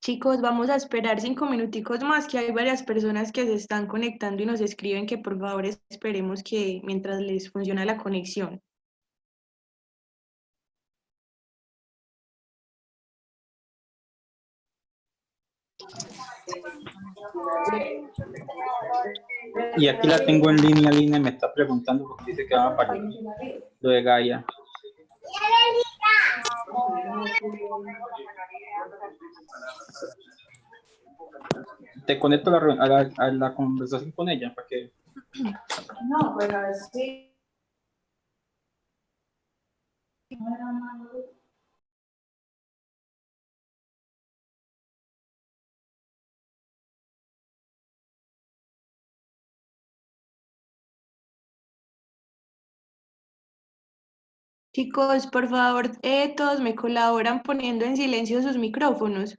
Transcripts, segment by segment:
Chicos, vamos a esperar 5 minuticos más, que hay varias personas que se están conectando y nos escriben que por favor esperemos que mientras les funciona la conexión. Y aquí la tengo en línea, Lina, me está preguntando porque dice que va a parar lo de Gaia. Te conecto a la conversación con ella para que... No, pero sí. Chicos, por favor, todos me colaboran poniendo en silencio sus micrófonos.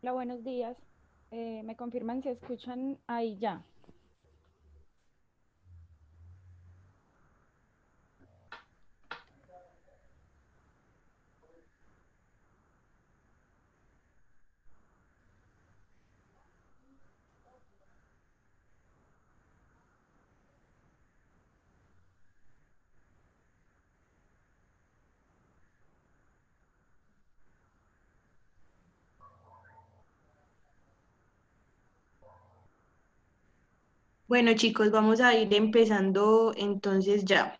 Hola, buenos días. ¿Me confirman si escuchan ahí ya? Bueno, chicos, vamos a ir empezando entonces ya.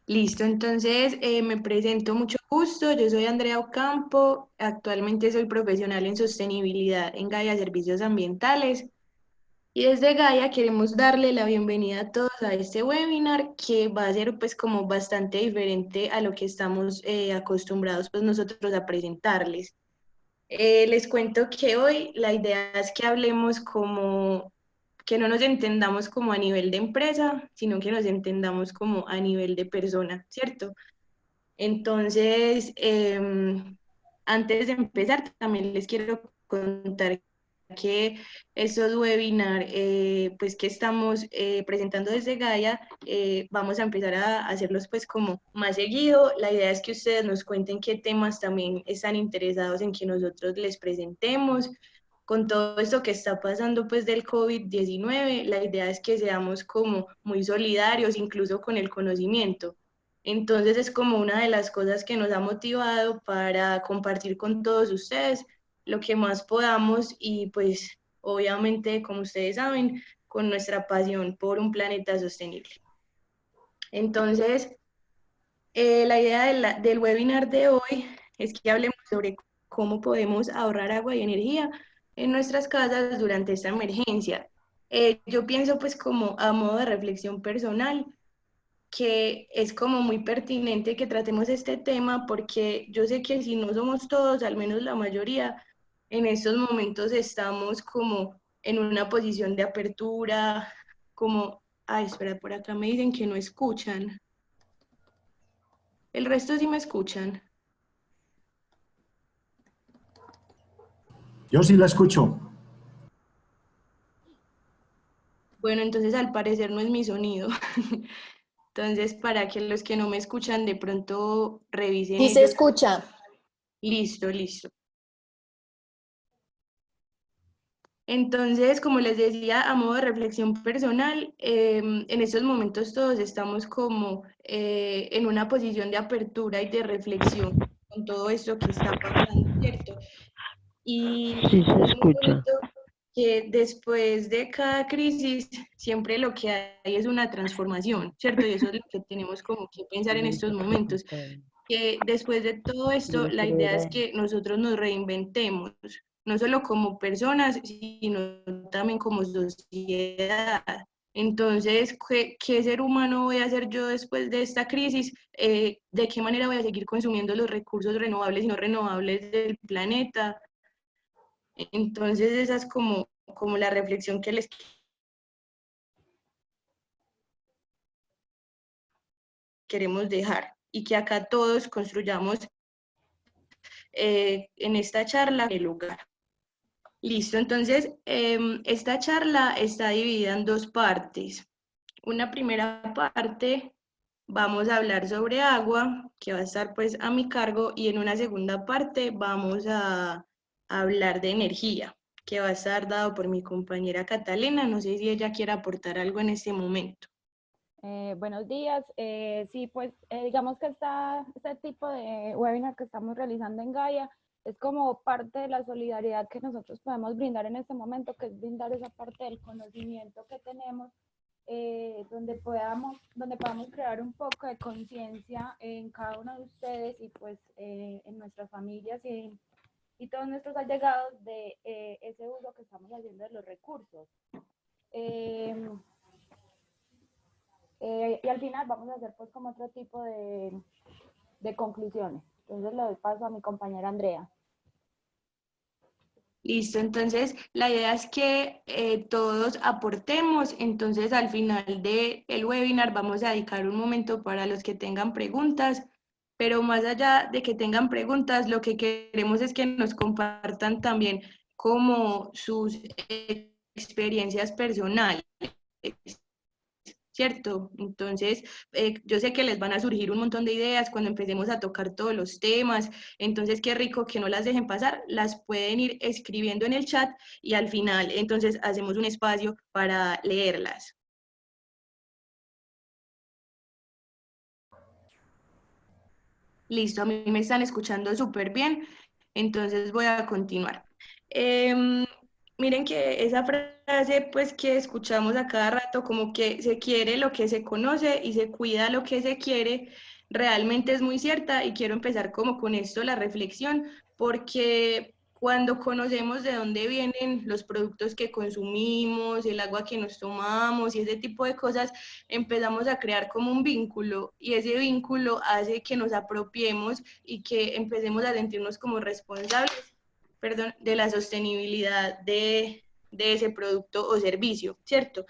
Listo, entonces me presento, mucho gusto. Yo soy Andrea Ocampo, actualmente soy profesional en sostenibilidad en Gaia Servicios Ambientales. Y desde Gaia queremos darle la bienvenida a todos a este webinar que va a ser pues como bastante diferente a lo que estamos acostumbrados pues nosotros a presentarles. Les cuento que hoy la idea es que hablemos como, que no nos entendamos como a nivel de empresa, sino que nos entendamos como a nivel de persona, ¿cierto? Entonces, antes de empezar, también les quiero contar que esos webinars pues que estamos presentando desde Gaia, vamos a empezar a hacerlos pues como más seguido. La idea es que ustedes nos cuenten qué temas también están interesados en que nosotros les presentemos. Con todo esto que está pasando pues del COVID-19, la idea es que seamos como muy solidarios, incluso con el conocimiento. Entonces es como una de las cosas que nos ha motivado para compartir con todos ustedes lo que más podamos y pues obviamente, como ustedes saben, con nuestra pasión por un planeta sostenible. Entonces, la idea del webinar de hoy es que hablemos sobre cómo podemos ahorrar agua y energía en nuestras casas durante esta emergencia. Yo pienso pues como a modo de reflexión personal, que es como muy pertinente que tratemos este tema porque yo sé que si no somos todos, al menos la mayoría, en estos momentos estamos como en una posición de apertura, como, ay, espera, por acá me dicen que no escuchan. El resto sí me escuchan. Yo sí la escucho. Bueno, entonces al parecer no es mi sonido. Entonces, para que los que no me escuchan de pronto revisen Sí se ellos. escucha. Listo, listo. Entonces, como les decía, a modo de reflexión personal, en estos momentos todos estamos como en una posición de apertura y de reflexión con todo esto que está pasando, ¿cierto? Sí, Y se es muy escucha. bonito que después de cada crisis siempre lo que hay es una transformación, ¿cierto? Y eso es lo que tenemos como que pensar en estos momentos, que después de todo esto, la idea es que nosotros nos reinventemos, no solo como personas, sino también como sociedad. Entonces, ¿qué ser humano voy a hacer yo después de esta crisis? ¿De qué manera voy a seguir consumiendo los recursos renovables y no renovables del planeta? Entonces, esa es como la reflexión que les queremos dejar y que acá todos construyamos en esta charla el lugar. Listo, entonces esta charla está dividida en dos partes. Una primera parte vamos a hablar sobre agua, que va a estar pues a mi cargo, y en una segunda parte vamos a hablar de energía, que va a estar dado por mi compañera Catalina. No sé si ella quiere aportar algo en este momento. Buenos días. Sí, pues digamos que este tipo de webinar que estamos realizando en Gaia es como parte de la solidaridad que nosotros podemos brindar en este momento, que es brindar esa parte del conocimiento que tenemos, donde podamos crear un poco de conciencia en cada uno de ustedes y pues en nuestras familias y todos nuestros allegados de ese uso que estamos haciendo de los recursos. Y al final vamos a hacer pues como otro tipo de conclusiones. Entonces le doy paso a mi compañera Andrea. Listo, entonces la idea es que todos aportemos, entonces al final del webinar vamos a dedicar un momento para los que tengan preguntas, pero más allá de que tengan preguntas, lo que queremos es que nos compartan también como sus experiencias personales, ¿cierto? Entonces, yo sé que les van a surgir un montón de ideas cuando empecemos a tocar todos los temas, entonces qué rico que no las dejen pasar, las pueden ir escribiendo en el chat y al final, entonces, hacemos un espacio para leerlas. Listo, a mí me están escuchando súper bien, entonces voy a continuar. Miren que esa frase, pues que escuchamos a cada rato, como que se quiere lo que se conoce y se cuida lo que se quiere, realmente es muy cierta y quiero empezar como con esto la reflexión, porque cuando conocemos de dónde vienen los productos que consumimos, el agua que nos tomamos y ese tipo de cosas, empezamos a crear como un vínculo y ese vínculo hace que nos apropiemos y que empecemos a sentirnos como responsables, perdón, de la sostenibilidad de ese producto o servicio, ¿cierto?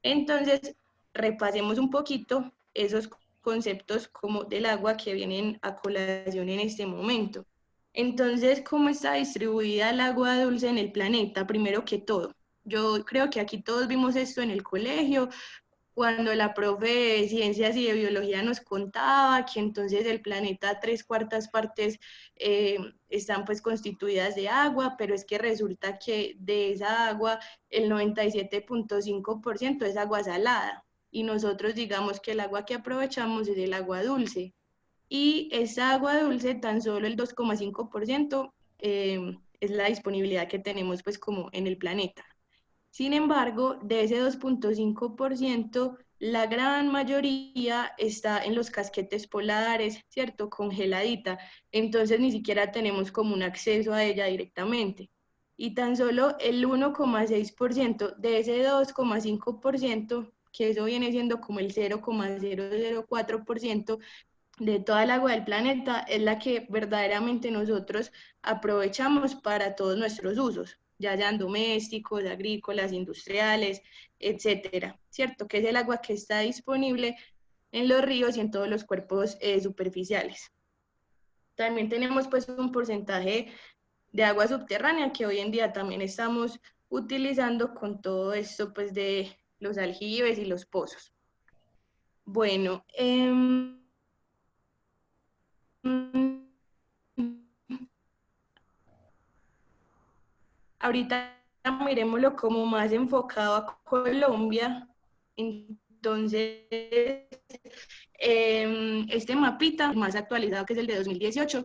Entonces, repasemos un poquito esos conceptos como del agua que vienen a colación en este momento. Entonces, ¿cómo está distribuida el agua dulce en el planeta? Primero que todo, yo creo que aquí todos vimos esto en el colegio, cuando la profe de ciencias y de biología nos contaba que entonces el planeta 3/4 partes están pues constituidas de agua, pero es que resulta que de esa agua el 97,5% es agua salada y nosotros digamos que el agua que aprovechamos es el agua dulce y esa agua dulce tan solo el 2,5% es la disponibilidad que tenemos pues como en el planeta. Sin embargo, de ese 2,5%, la gran mayoría está en los casquetes polares, ¿cierto? Congeladita. Entonces ni siquiera tenemos como un acceso a ella directamente. Y tan solo el 1,6% de ese 2,5%, que eso viene siendo como el 0,004% de toda el agua del planeta, es la que verdaderamente nosotros aprovechamos para todos nuestros usos, ya sean domésticos, agrícolas, industriales, etcétera, ¿cierto? Que es el agua que está disponible en los ríos y en todos los cuerpos superficiales. También tenemos pues un porcentaje de agua subterránea que hoy en día también estamos utilizando con todo esto pues de los aljibes y los pozos. Bueno, ahorita miremoslo como más enfocado a Colombia. Entonces, este mapita más actualizado, que es el de 2018,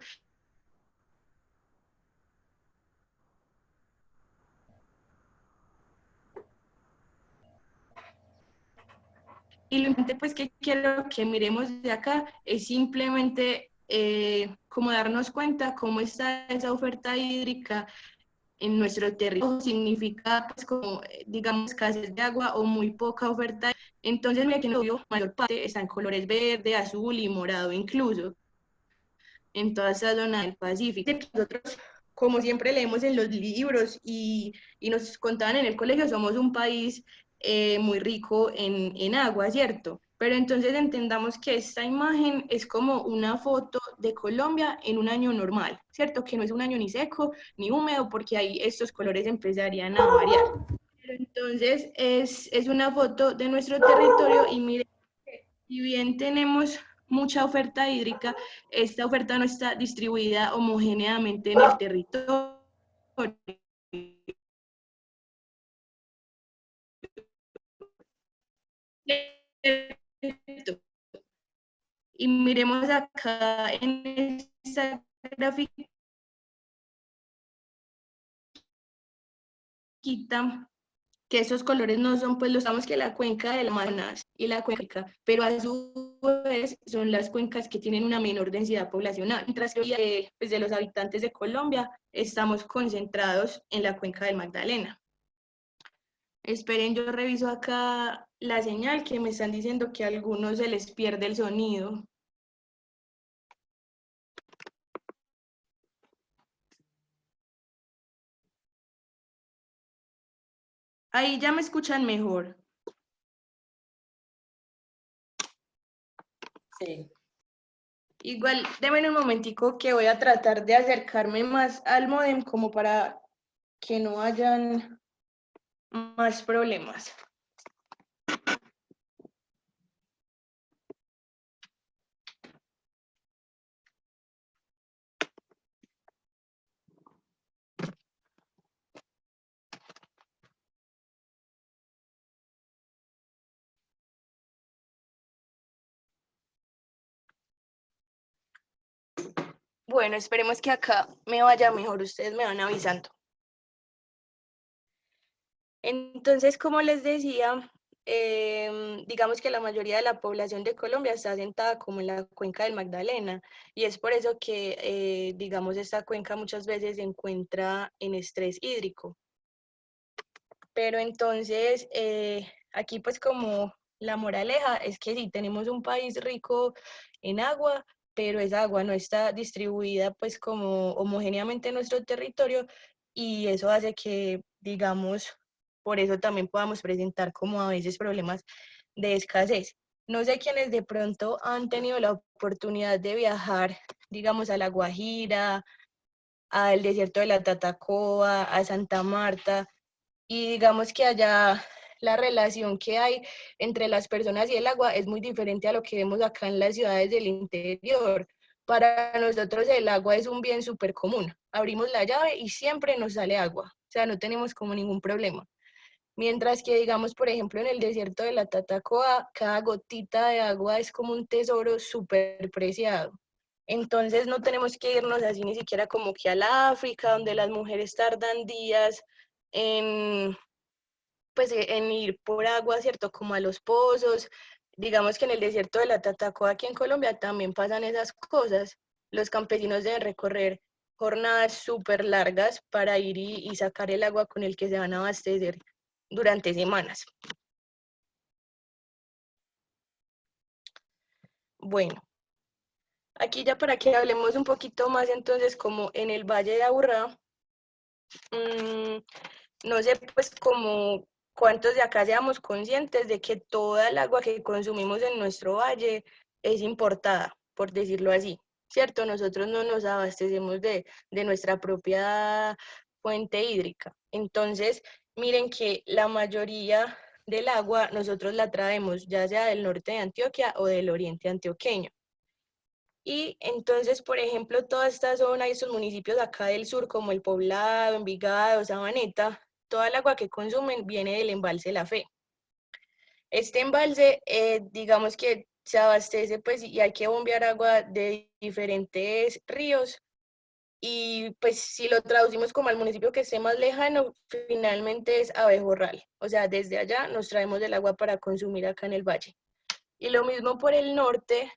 y lo importante pues que quiero que miremos de acá es simplemente como darnos cuenta cómo está esa oferta hídrica en nuestro territorio. Significa pues como digamos escasez de agua o muy poca oferta. Entonces mira que en el mayor parte está en colores verde, azul y morado incluso en toda esa zona del Pacífico. Nosotros, como siempre leemos en los libros y nos contaban en el colegio, somos un país muy rico en agua, ¿cierto? Pero entonces entendamos que esta imagen es como una foto de Colombia en un año normal, ¿cierto? Que no es un año ni seco ni húmedo, porque ahí estos colores empezarían a variar. Pero entonces es una foto de nuestro territorio y miren, si bien tenemos mucha oferta hídrica, esta oferta no está distribuida homogéneamente en el territorio. Y miremos acá en esta gráfica que esos colores no son, pues los sabemos que la cuenca del Amazonas y la cuenca, pero a su vez son las cuencas que tienen una menor densidad poblacional, mientras que pues, de los habitantes de Colombia estamos concentrados en la cuenca del Magdalena. Esperen, yo reviso acá la señal que me están diciendo que a algunos se les pierde el sonido. Ahí ya me escuchan mejor. Sí. Igual, denme un momentico que voy a tratar de acercarme más al módem como para que no hayan más problemas. Bueno, esperemos que acá me vaya mejor, ustedes me van avisando. Entonces, como les decía, digamos que la mayoría de la población de Colombia está asentada como en la cuenca del Magdalena, y es por eso que, digamos, esta cuenca muchas veces se encuentra en estrés hídrico. Pero entonces, aquí pues como la moraleja es que sí, tenemos un país rico en agua, pero esa agua no está distribuida pues como homogéneamente en nuestro territorio, y eso hace que, digamos, por eso también podamos presentar como a veces problemas de escasez. No sé quiénes de pronto han tenido la oportunidad de viajar, digamos, a La Guajira, al desierto de la Tatacoa, a Santa Marta, y digamos que allá la relación que hay entre las personas y el agua es muy diferente a lo que vemos acá en las ciudades del interior. Para nosotros el agua es un bien súper común. Abrimos la llave y siempre nos sale agua. O sea, no tenemos como ningún problema. Mientras que, digamos, por ejemplo, en el desierto de la Tatacoa, cada gotita de agua es como un tesoro súper preciado. Entonces no tenemos que irnos así ni siquiera como que al África, donde las mujeres tardan días en, pues, en ir por agua, ¿cierto? Como a los pozos. Digamos que en el desierto de la Tatacoa, aquí en Colombia, también pasan esas cosas. Los campesinos deben recorrer jornadas súper largas para ir y sacar el agua con el que se van a abastecer durante semanas. Bueno, aquí ya para que hablemos un poquito más entonces como en el Valle de Aburrá, no sé pues como cuántos de acá seamos conscientes de que toda el agua que consumimos en nuestro valle es importada, por decirlo así, ¿cierto? Nosotros no nos abastecemos de nuestra propia fuente hídrica. Entonces, miren que la mayoría del agua nosotros la traemos ya sea del norte de Antioquia o del oriente antioqueño. Y entonces, por ejemplo, toda esta zona y estos municipios acá del sur, como El Poblado, Envigado, Sabaneta, toda el agua que consumen viene del embalse La Fe. Este embalse, digamos que se abastece, pues, y hay que bombear agua de diferentes ríos, y pues si lo traducimos como al municipio que esté más lejano, finalmente es Abejorral. O sea, desde allá nos traemos el agua para consumir acá en el valle. Y lo mismo por el norte,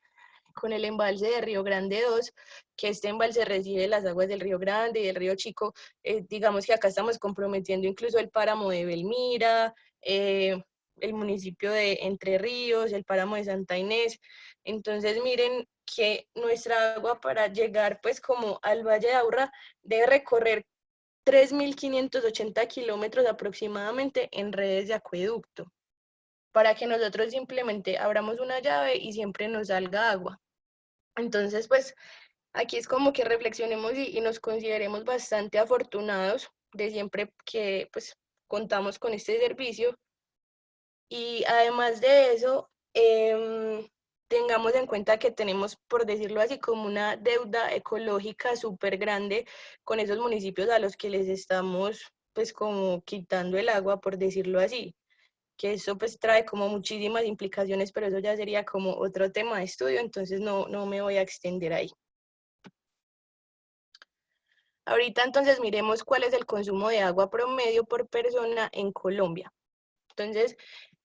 con el embalse de Río Grande 2, que este embalse recibe las aguas del Río Grande y del Río Chico. Digamos que acá estamos comprometiendo incluso el páramo de Belmira, el municipio de Entre Ríos, el páramo de Santa Inés. Entonces miren que nuestra agua para llegar pues como al Valle de Aburrá debe recorrer 3.580 kilómetros aproximadamente en redes de acueducto, para que nosotros simplemente abramos una llave y siempre nos salga agua. Entonces, pues, aquí es como que reflexionemos y nos consideremos bastante afortunados de siempre que, pues, contamos con este servicio. Y además de eso, tengamos en cuenta que tenemos, por decirlo así, como una deuda ecológica súper grande con esos municipios a los que les estamos, pues, como quitando el agua, por decirlo así, que eso pues trae como muchísimas implicaciones, pero eso ya sería como otro tema de estudio, entonces no me voy a extender ahí. Ahorita entonces miremos cuál es el consumo de agua promedio por persona en Colombia. Entonces,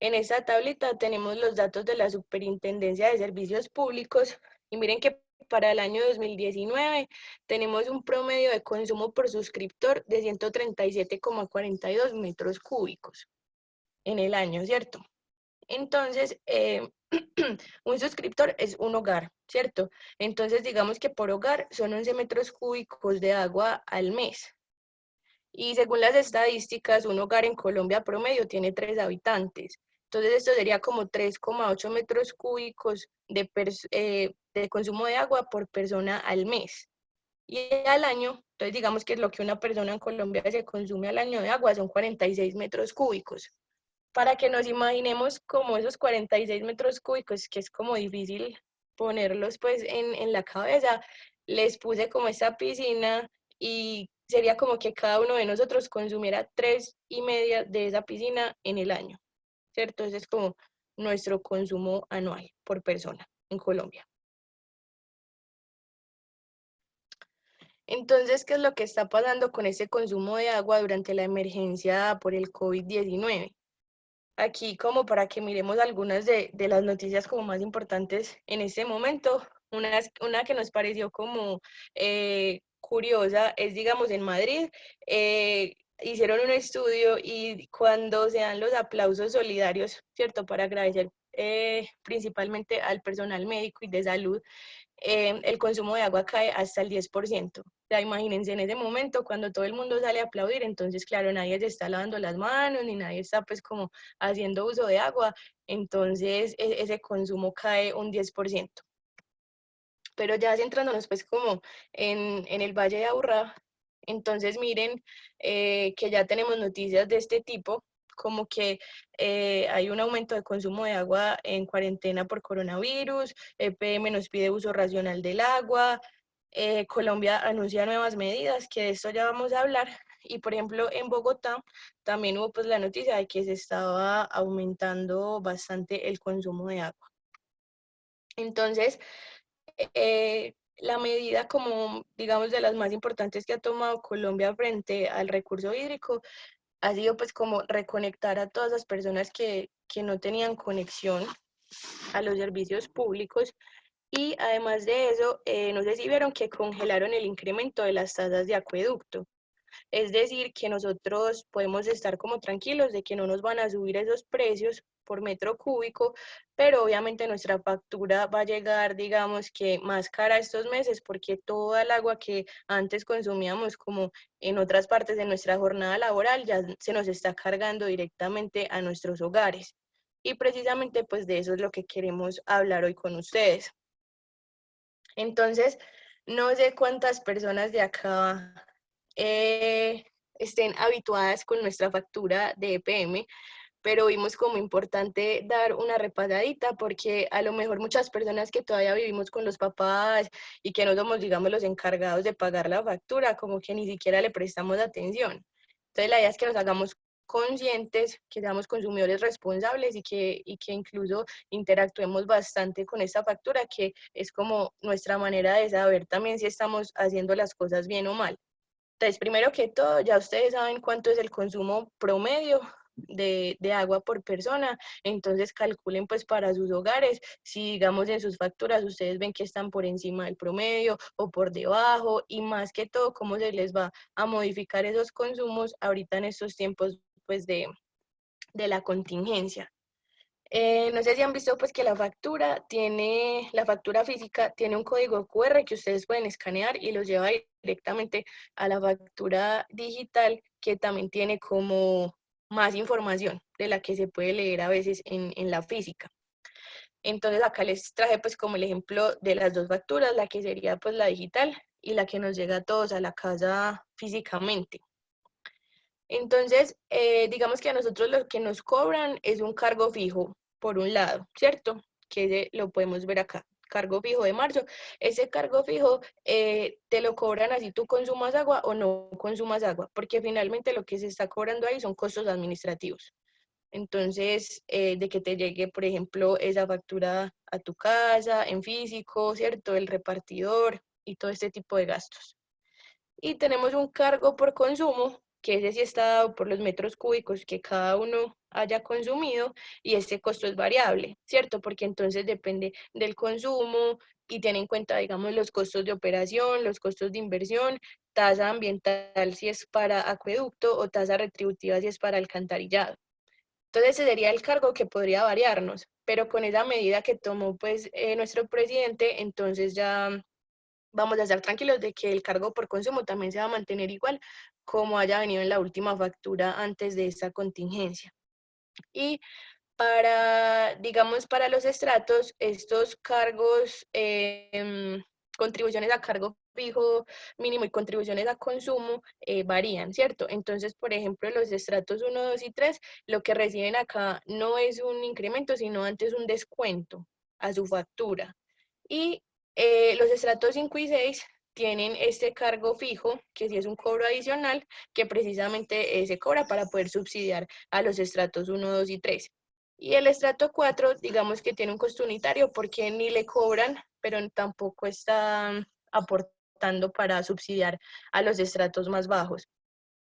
en esta tablita tenemos los datos de la Superintendencia de Servicios Públicos y miren que para el año 2019 tenemos un promedio de consumo por suscriptor de 137,42 metros cúbicos en el año, ¿cierto? Entonces, un suscriptor es un hogar, ¿cierto? Entonces, digamos que por hogar son 11 metros cúbicos de agua al mes. Y según las estadísticas, un hogar en Colombia promedio tiene 3 habitantes. Entonces, esto sería como 3,8 metros cúbicos de consumo de agua por persona al mes. Y al año, entonces digamos que lo que una persona en Colombia se consume al año de agua son 46 metros cúbicos. Para que nos imaginemos como esos 46 metros cúbicos, que es como difícil ponerlos pues en la cabeza, les puse como esta piscina y sería como que cada uno de nosotros consumiera 3,5 de esa piscina en el año, ¿cierto? Ese es como nuestro consumo anual por persona en Colombia. Entonces, ¿qué es lo que está pasando con ese consumo de agua durante la emergencia por el COVID-19? Aquí como para que miremos algunas de las noticias como más importantes en este momento. Una que nos pareció como curiosa es, digamos, en Madrid, hicieron un estudio y cuando se dan los aplausos solidarios, ¿cierto? Para agradecer principalmente al personal médico y de salud, el consumo de agua cae hasta el 10%. O sea, imagínense en ese momento cuando todo el mundo sale a aplaudir, entonces claro, nadie se está lavando las manos, ni nadie está pues como haciendo uso de agua, entonces ese consumo cae un 10%. Pero ya centrándonos pues como en el Valle de Aburrá, entonces miren que ya tenemos noticias de este tipo, como que hay un aumento de consumo de agua en cuarentena por coronavirus, EPM nos pide uso racional del agua, Colombia anuncia nuevas medidas, que de esto ya vamos a hablar, y por ejemplo en Bogotá también hubo pues la noticia de que se estaba aumentando bastante el consumo de agua. Entonces, la medida como, digamos, de las más importantes que ha tomado Colombia frente al recurso hídrico ha sido pues como reconectar a todas las personas que no tenían conexión a los servicios públicos, y además de eso, no sé si vieron que congelaron el incremento de las tasas de acueducto. Es decir, que nosotros podemos estar como tranquilos de que no nos van a subir esos precios por metro cúbico, pero obviamente nuestra factura va a llegar, digamos que más cara estos meses, porque toda el agua que antes consumíamos como en otras partes de nuestra jornada laboral ya se nos está cargando directamente a nuestros hogares. Y precisamente pues de eso es lo que queremos hablar hoy con ustedes. Entonces, no sé cuántas personas de acá estén habituadas con nuestra factura de EPM, pero vimos como importante dar una repasadita porque a lo mejor muchas personas que todavía vivimos con los papás y que no somos, digamos, los encargados de pagar la factura, como que ni siquiera le prestamos atención. Entonces la idea es que nos hagamos conscientes, que seamos consumidores responsables y que incluso interactuemos bastante con esta factura, que es como nuestra manera de saber también si estamos haciendo las cosas bien o mal. Entonces, primero que todo, ya ustedes saben cuánto es el consumo promedio de agua por persona, entonces calculen pues para sus hogares, si digamos en sus facturas ustedes ven que están por encima del promedio o por debajo, y más que todo cómo se les va a modificar esos consumos ahorita en estos tiempos pues de la contingencia. No sé si han visto pues que la factura física tiene un código QR que ustedes pueden escanear y los lleva directamente a la factura digital, que también tiene como más información de la que se puede leer a veces en la física. Entonces acá les traje pues como el ejemplo de las dos facturas, la que sería pues la digital y la que nos llega a todos a la casa físicamente. Entonces, digamos que a nosotros lo que nos cobran es un cargo fijo, por un lado, ¿cierto? Que lo podemos ver acá, cargo fijo de marzo. Ese cargo fijo te lo cobran así tú consumas agua o no consumas agua, porque finalmente lo que se está cobrando ahí son costos administrativos. Entonces, de que te llegue, por ejemplo, esa factura a tu casa, en físico, ¿cierto? El repartidor y todo este tipo de gastos. Y tenemos un cargo por consumo, que ese sí está dado por los metros cúbicos que cada uno haya consumido, y este costo es variable, ¿cierto? Porque entonces depende del consumo y tiene en cuenta, digamos, los costos de operación, los costos de inversión, tasa ambiental si es para acueducto o tasa retributiva si es para alcantarillado. Entonces ese sería el cargo que podría variarnos, pero con esa medida que tomó pues nuestro presidente, entonces ya vamos a estar tranquilos de que el cargo por consumo también se va a mantener igual como haya venido en la última factura antes de esta contingencia. Y digamos, para los estratos, estos cargos, contribuciones a cargo fijo mínimo y contribuciones a consumo varían, ¿cierto? Entonces, por ejemplo, los estratos 1, 2 y 3, lo que reciben acá no es un incremento, sino antes un descuento a su factura. Y los estratos 5 y 6 tienen este cargo fijo, que sí es un cobro adicional, que precisamente se cobra para poder subsidiar a los estratos 1, 2 y 3. Y el estrato 4, digamos que tiene un costo unitario porque ni le cobran, pero tampoco está aportando para subsidiar a los estratos más bajos.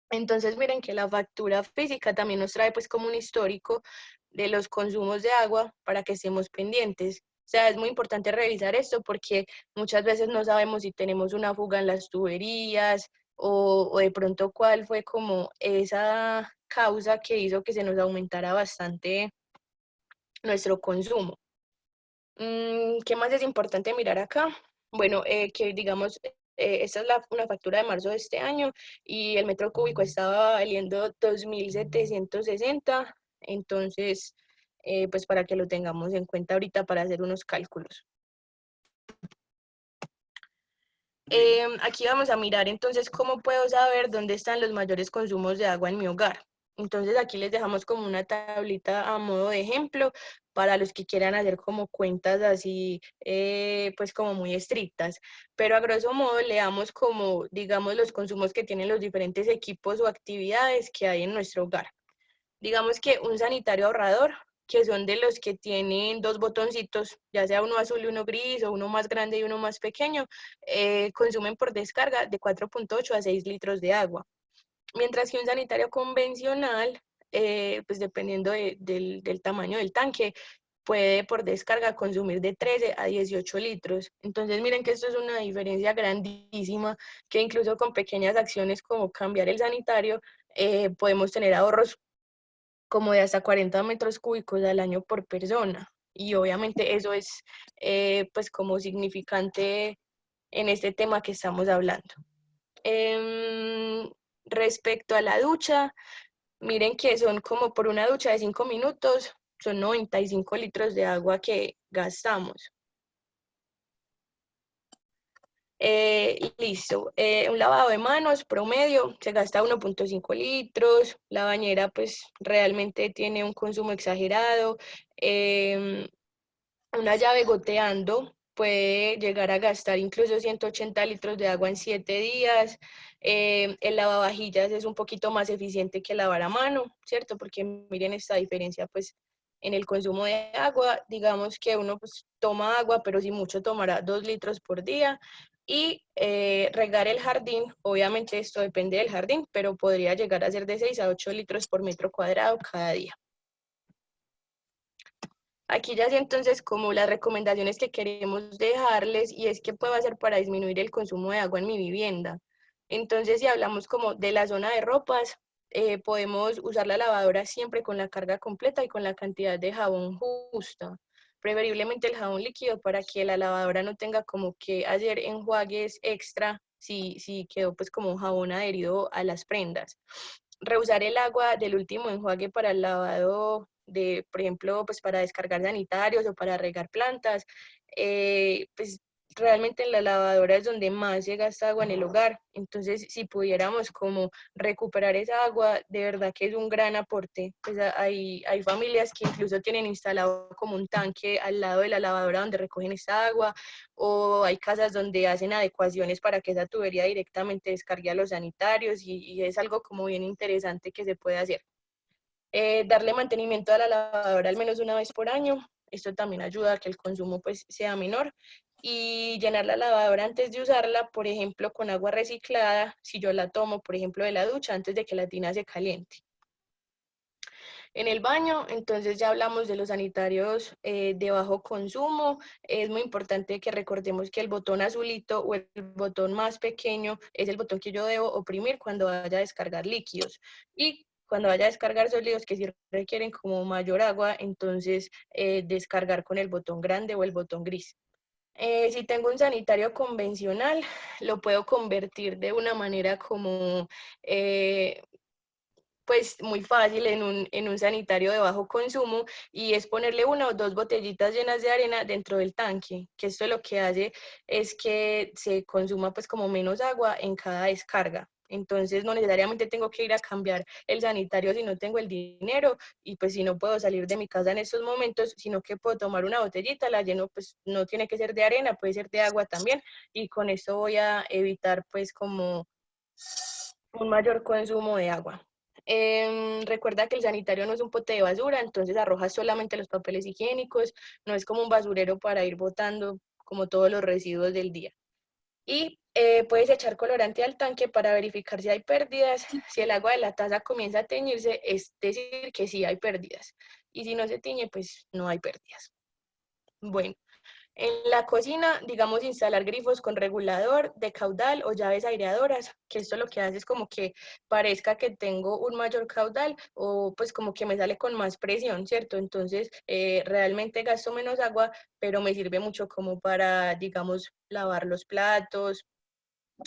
Entonces miren que la factura física también nos trae pues como un histórico de los consumos de agua para que estemos pendientes. O sea, es muy importante revisar esto porque muchas veces no sabemos si tenemos una fuga en las tuberías o de pronto cuál fue como esa causa que hizo que se nos aumentara bastante nuestro consumo. ¿Qué más es importante mirar acá? Bueno, que digamos, esta es una factura de marzo de este año y el metro cúbico estaba valiendo 2.760, entonces, pues para que lo tengamos en cuenta ahorita para hacer unos cálculos. Aquí vamos a mirar entonces cómo puedo saber dónde están los mayores consumos de agua en mi hogar. Entonces aquí les dejamos como una tablita a modo de ejemplo para los que quieran hacer como cuentas así, pues como muy estrictas. Pero a grosso modo le damos como, digamos, los consumos que tienen los diferentes equipos o actividades que hay en nuestro hogar. Digamos que un sanitario ahorrador, que son de los que tienen dos botoncitos, ya sea uno azul y uno gris, o uno más grande y uno más pequeño, consumen por descarga de 4.8 a 6 litros de agua. Mientras que un sanitario convencional, pues dependiendo del tamaño del tanque, puede por descarga consumir de 13 a 18 litros. Entonces miren que esto es una diferencia grandísima, que incluso con pequeñas acciones como cambiar el sanitario, podemos tener ahorros como de hasta 40 metros cúbicos al año por persona. Y obviamente eso es pues como significante en este tema que estamos hablando. Respecto a la ducha, miren que son como por una ducha de 5 minutos, son 95 litros de agua que gastamos. Listo, un lavado de manos promedio se gasta 1.5 litros, la bañera pues realmente tiene un consumo exagerado, una llave goteando puede llegar a gastar incluso 180 litros de agua en 7 días. El lavavajillas es un poquito más eficiente que lavar a mano, ¿cierto? Porque miren esta diferencia, pues, en el consumo de agua. Digamos que uno pues toma agua, pero si mucho tomará 2 litros por día. Y regar el jardín, obviamente esto depende del jardín, pero podría llegar a ser de 6 a 8 litros por metro cuadrado cada día. Aquí ya sí entonces como las recomendaciones que queremos dejarles, y es que puedo hacer para disminuir el consumo de agua en mi vivienda. Entonces si hablamos como de la zona de ropas, podemos usar la lavadora siempre con la carga completa y con la cantidad de jabón justa. Preferiblemente el jabón líquido para que la lavadora no tenga como que hacer enjuagues extra si quedó pues como jabón adherido a las prendas. Reusar el agua del último enjuague para el lavado de, por ejemplo, pues para descargar sanitarios o para regar plantas. Pues realmente en la lavadora es donde más se gasta agua en el hogar. Entonces, si pudiéramos como recuperar esa agua, de verdad que es un gran aporte. Pues hay familias que incluso tienen instalado como un tanque al lado de la lavadora donde recogen esa agua, o hay casas donde hacen adecuaciones para que esa tubería directamente descargue a los sanitarios, y es algo como bien interesante que se puede hacer. Darle mantenimiento a la lavadora al menos una vez por año. Esto también ayuda a que el consumo pues sea menor. Y llenar la lavadora antes de usarla, por ejemplo, con agua reciclada, si yo la tomo, por ejemplo, de la ducha, antes de que la tina se caliente. En el baño, entonces ya hablamos de los sanitarios de bajo consumo. Es muy importante que recordemos que el botón azulito o el botón más pequeño es el botón que yo debo oprimir cuando vaya a descargar líquidos. Y cuando vaya a descargar sólidos que sí requieren como mayor agua, entonces descargar con el botón grande o el botón gris. Si tengo un sanitario convencional, lo puedo convertir de una manera como pues muy fácil en un sanitario de bajo consumo, y es ponerle una o dos botellitas llenas de arena dentro del tanque, que esto lo que hace es que se consuma pues como menos agua en cada descarga. Entonces no necesariamente tengo que ir a cambiar el sanitario si no tengo el dinero, y pues si no puedo salir de mi casa en estos momentos, sino que puedo tomar una botellita, la lleno, pues no tiene que ser de arena, puede ser de agua también, y con eso voy a evitar pues como un mayor consumo de agua. Recuerda que el sanitario no es un pote de basura, entonces arrojas solamente los papeles higiénicos, no es como un basurero para ir botando como todos los residuos del día. Y puedes echar colorante al tanque para verificar si hay pérdidas. Si el agua de la taza comienza a teñirse, es decir que sí hay pérdidas. Y si no se tiñe, pues no hay pérdidas. Bueno. En la cocina, digamos, instalar grifos con regulador de caudal o llaves aireadoras, que esto lo que hace es como que parezca que tengo un mayor caudal, o pues como que me sale con más presión, ¿cierto? Entonces, realmente gasto menos agua, pero me sirve mucho como para, digamos, lavar los platos.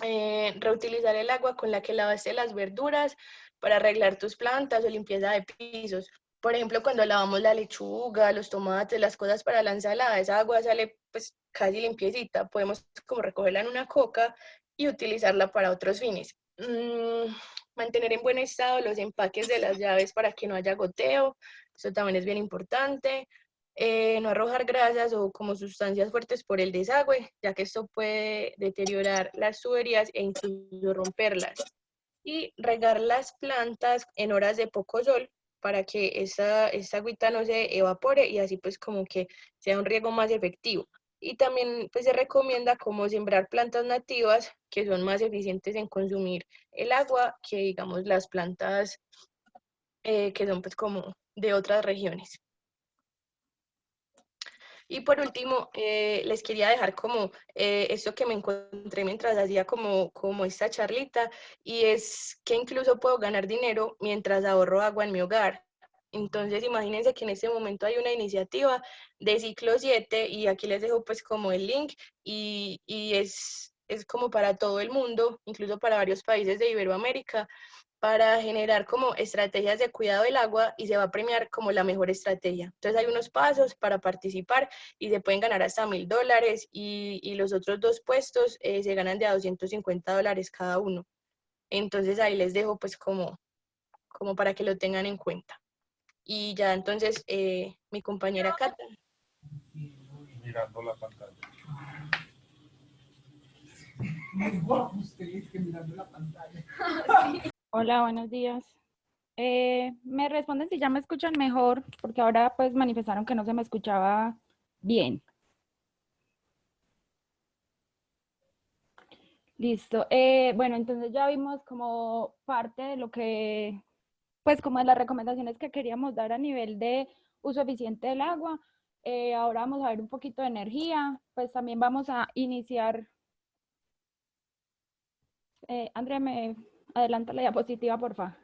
Reutilizar el agua con la que lavaste las verduras para arreglar tus plantas o limpieza de pisos. Por ejemplo, cuando lavamos la lechuga, los tomates, las cosas para la ensalada, esa agua sale pues casi limpiecita. Podemos como recogerla en una coca y utilizarla para otros fines. Mantener en buen estado los empaques de las llaves para que no haya goteo. Eso también es bien importante. No arrojar grasas o como sustancias fuertes por el desagüe, ya que esto puede deteriorar las tuberías e incluso romperlas. Y regar las plantas en horas de poco sol para que esa agüita no se evapore, y así pues como que sea un riego más efectivo. Y también pues se recomienda como sembrar plantas nativas que son más eficientes en consumir el agua que digamos las plantas que son pues como de otras regiones. Y por último, les quería dejar como esto que me encontré mientras hacía como esta charlita, y es que incluso puedo ganar dinero mientras ahorro agua en mi hogar. Entonces, imagínense que en este momento hay una iniciativa de Ciclo 7, y aquí les dejo pues como el link, y es como para todo el mundo, incluso para varios países de Iberoamérica, para generar como estrategias de cuidado del agua, y se va a premiar como la mejor estrategia. Entonces hay unos pasos para participar y se pueden ganar hasta $1000, y los otros dos puestos se ganan de a $250 cada uno. Entonces ahí les dejo pues como para que lo tengan en cuenta. Y ya entonces mi compañera Cata. Mirando la pantalla. Hola, buenos días. Me responden si ya me escuchan mejor, porque ahora pues manifestaron que no se me escuchaba bien. Listo. Bueno, entonces ya vimos como parte de lo que, pues como de las recomendaciones que queríamos dar a nivel de uso eficiente del agua. Ahora vamos a ver un poquito de energía, pues también vamos a iniciar. Andrea, me adelanta la diapositiva, por favor.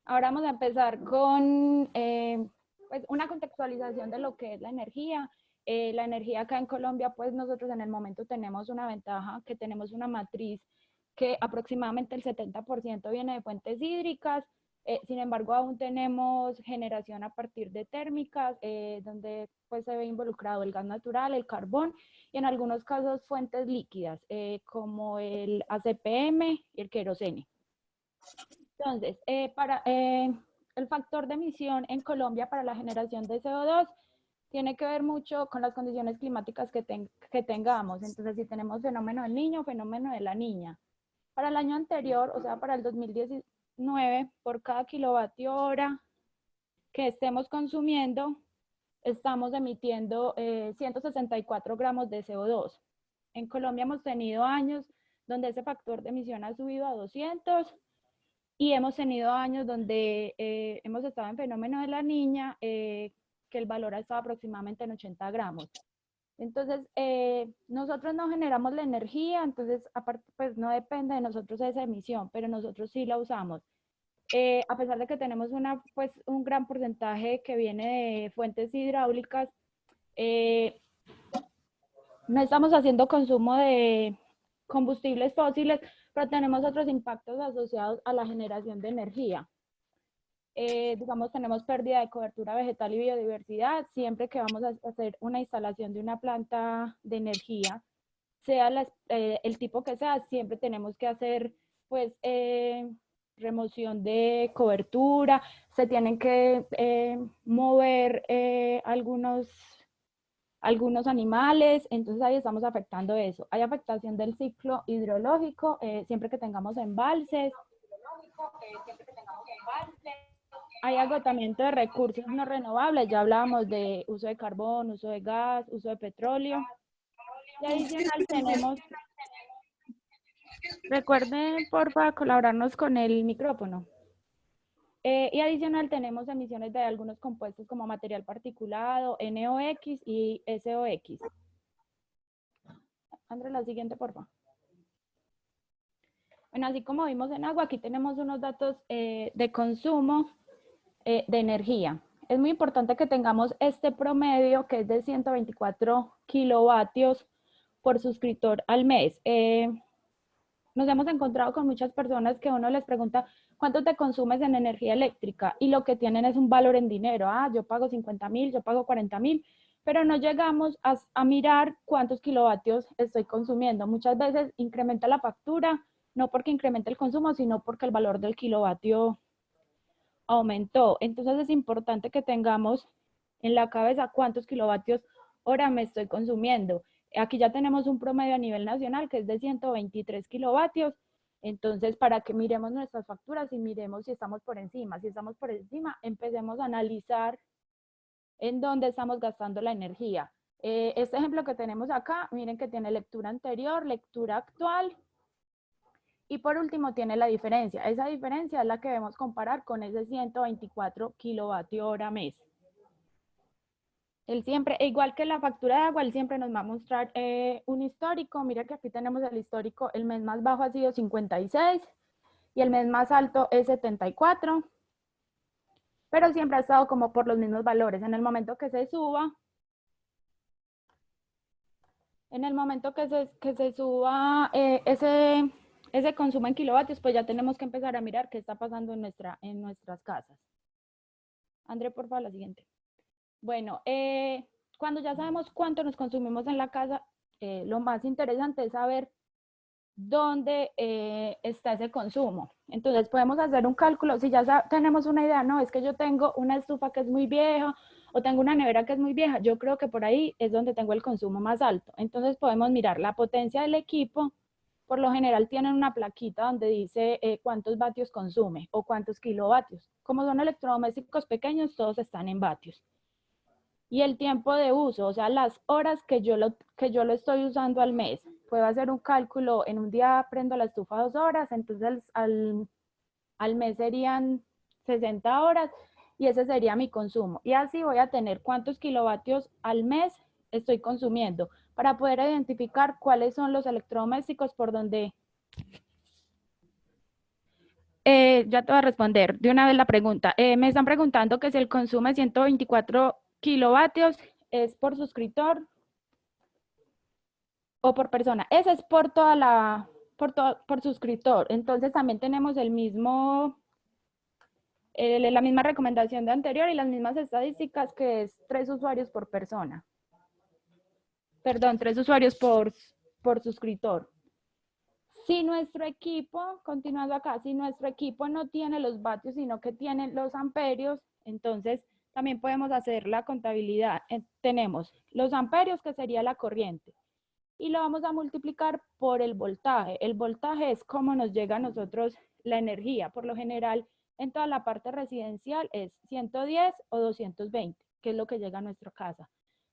Ahora vamos a empezar con pues una contextualización de lo que es la energía. La energía acá en Colombia, pues nosotros en el momento tenemos una ventaja, que tenemos una matriz que aproximadamente el 70% viene de fuentes hídricas. Sin embargo, aún tenemos generación a partir de térmicas, donde pues se ve involucrado el gas natural, el carbón, y en algunos casos fuentes líquidas, como el ACPM y el querosene. Entonces, el factor de emisión en Colombia para la generación de CO2 tiene que ver mucho con las condiciones climáticas que tengamos. Entonces, si tenemos fenómeno del niño, fenómeno de la niña. Para el año anterior, o sea, para el 2019, por cada kilovatio hora que estemos consumiendo, estamos emitiendo 164 gramos de CO2. En Colombia hemos tenido años donde ese factor de emisión ha subido a 200, y hemos tenido años donde hemos estado en fenómeno de la niña, que el valor ha estado aproximadamente en 80 gramos. Entonces, nosotros no generamos la energía, entonces, aparte, pues no depende de nosotros esa emisión, pero nosotros sí la usamos. A pesar de que tenemos pues, un gran porcentaje que viene de fuentes hidráulicas, no estamos haciendo consumo de combustibles fósiles, pero tenemos otros impactos asociados a la generación de energía. Digamos, tenemos pérdida de cobertura vegetal y biodiversidad siempre que vamos a hacer una instalación de una planta de energía, sea el tipo que sea, siempre tenemos que hacer, pues, remoción de cobertura, se tienen que mover algunos animales, entonces ahí estamos afectando eso. Hay afectación del ciclo hidrológico, siempre que tengamos embalses. Hay agotamiento de recursos no renovables, ya hablábamos de uso de carbón, uso de gas, uso de petróleo. Y adicional tenemos, recuerden porfa colaborarnos con el micrófono. Y adicional tenemos emisiones de algunos compuestos como material particulado, NOx y SOx. André, la siguiente, por favor. Bueno, así como vimos en agua, aquí tenemos unos datos de consumo de energía. Es muy importante que tengamos este promedio, que es de 124 kilovatios por suscriptor al mes. Nos hemos encontrado con muchas personas que uno les pregunta, ¿cuánto te consumes en energía eléctrica? Y lo que tienen es un valor en dinero. Yo pago 50.000, yo pago 40.000, pero no llegamos a mirar cuántos kilovatios estoy consumiendo. Muchas veces incrementa la factura, no porque incremente el consumo, sino porque el valor del kilovatio aumentó. Entonces es importante que tengamos en la cabeza cuántos kilovatios hora me estoy consumiendo. Aquí ya tenemos un promedio a nivel nacional que es de 123 kilovatios. Entonces, para que miremos nuestras facturas y miremos si estamos por encima. Si estamos por encima, empecemos a analizar en dónde estamos gastando la energía. Este ejemplo que tenemos acá, miren que tiene lectura anterior, lectura actual, y por último tiene la diferencia. Esa diferencia es la que debemos comparar con ese 124 kilovatio hora mes. Él siempre, igual que la factura de agua, él siempre nos va a mostrar un histórico. Mira que aquí tenemos el histórico, el mes más bajo ha sido 56 y el mes más alto es 74. Pero siempre ha estado como por los mismos valores. En el momento que se suba, ese consumo en kilovatios, pues ya tenemos que empezar a mirar qué está pasando en nuestras casas. André, por favor, la siguiente. Bueno, cuando ya sabemos cuánto nos consumimos en la casa, lo más interesante es saber dónde está ese consumo. Entonces podemos hacer un cálculo, si ya tenemos una idea, no, es que yo tengo una estufa que es muy vieja, o tengo una nevera que es muy vieja, yo creo que por ahí es donde tengo el consumo más alto. Entonces podemos mirar la potencia del equipo. Por lo general tienen una plaquita donde dice cuántos vatios consume o cuántos kilovatios. Como son electrodomésticos pequeños, todos están en vatios. Y el tiempo de uso, o sea, las horas que yo lo estoy usando al mes. Puedo hacer un cálculo, en un día prendo la estufa 2 horas, entonces al mes serían 60 horas y ese sería mi consumo. Y así voy a tener cuántos kilovatios al mes estoy consumiendo para poder identificar cuáles son los electrodomésticos por donde... ya te voy a responder de una vez la pregunta. Me están preguntando que si el consumo de 124 kilovatios es por suscriptor o por persona. Ese es por toda la, por suscriptor. Entonces también tenemos el mismo, la misma recomendación de anterior y las mismas estadísticas, que es 3 usuarios por persona. Perdón, 3 usuarios por suscriptor. Si nuestro equipo, continuando acá, si nuestro equipo no tiene los vatios, sino que tiene los amperios, entonces también podemos hacer la contabilidad. Tenemos los amperios, que sería la corriente, y lo vamos a multiplicar por el voltaje. El voltaje es cómo nos llega a nosotros la energía. Por lo general, en toda la parte residencial es 110 o 220, que es lo que llega a nuestra casa.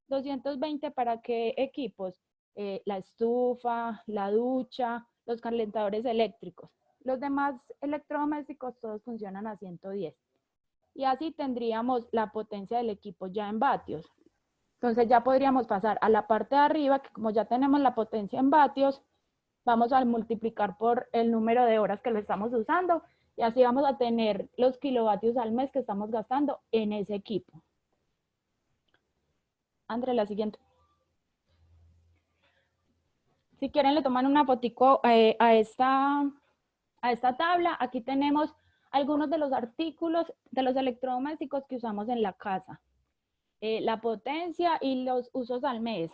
220 para qué equipos? La estufa, la ducha, los calentadores eléctricos. Los demás electrodomésticos todos funcionan a 110. Y así tendríamos la potencia del equipo ya en vatios. Entonces ya podríamos pasar a la parte de arriba, que como ya tenemos la potencia en vatios, vamos a multiplicar por el número de horas que lo estamos usando y así vamos a tener los kilovatios al mes que estamos gastando en ese equipo. André, la siguiente. Si quieren le toman una fotico a esta tabla. Aquí tenemos algunos de los artículos de los electrodomésticos que usamos en la casa. La potencia y los usos al mes.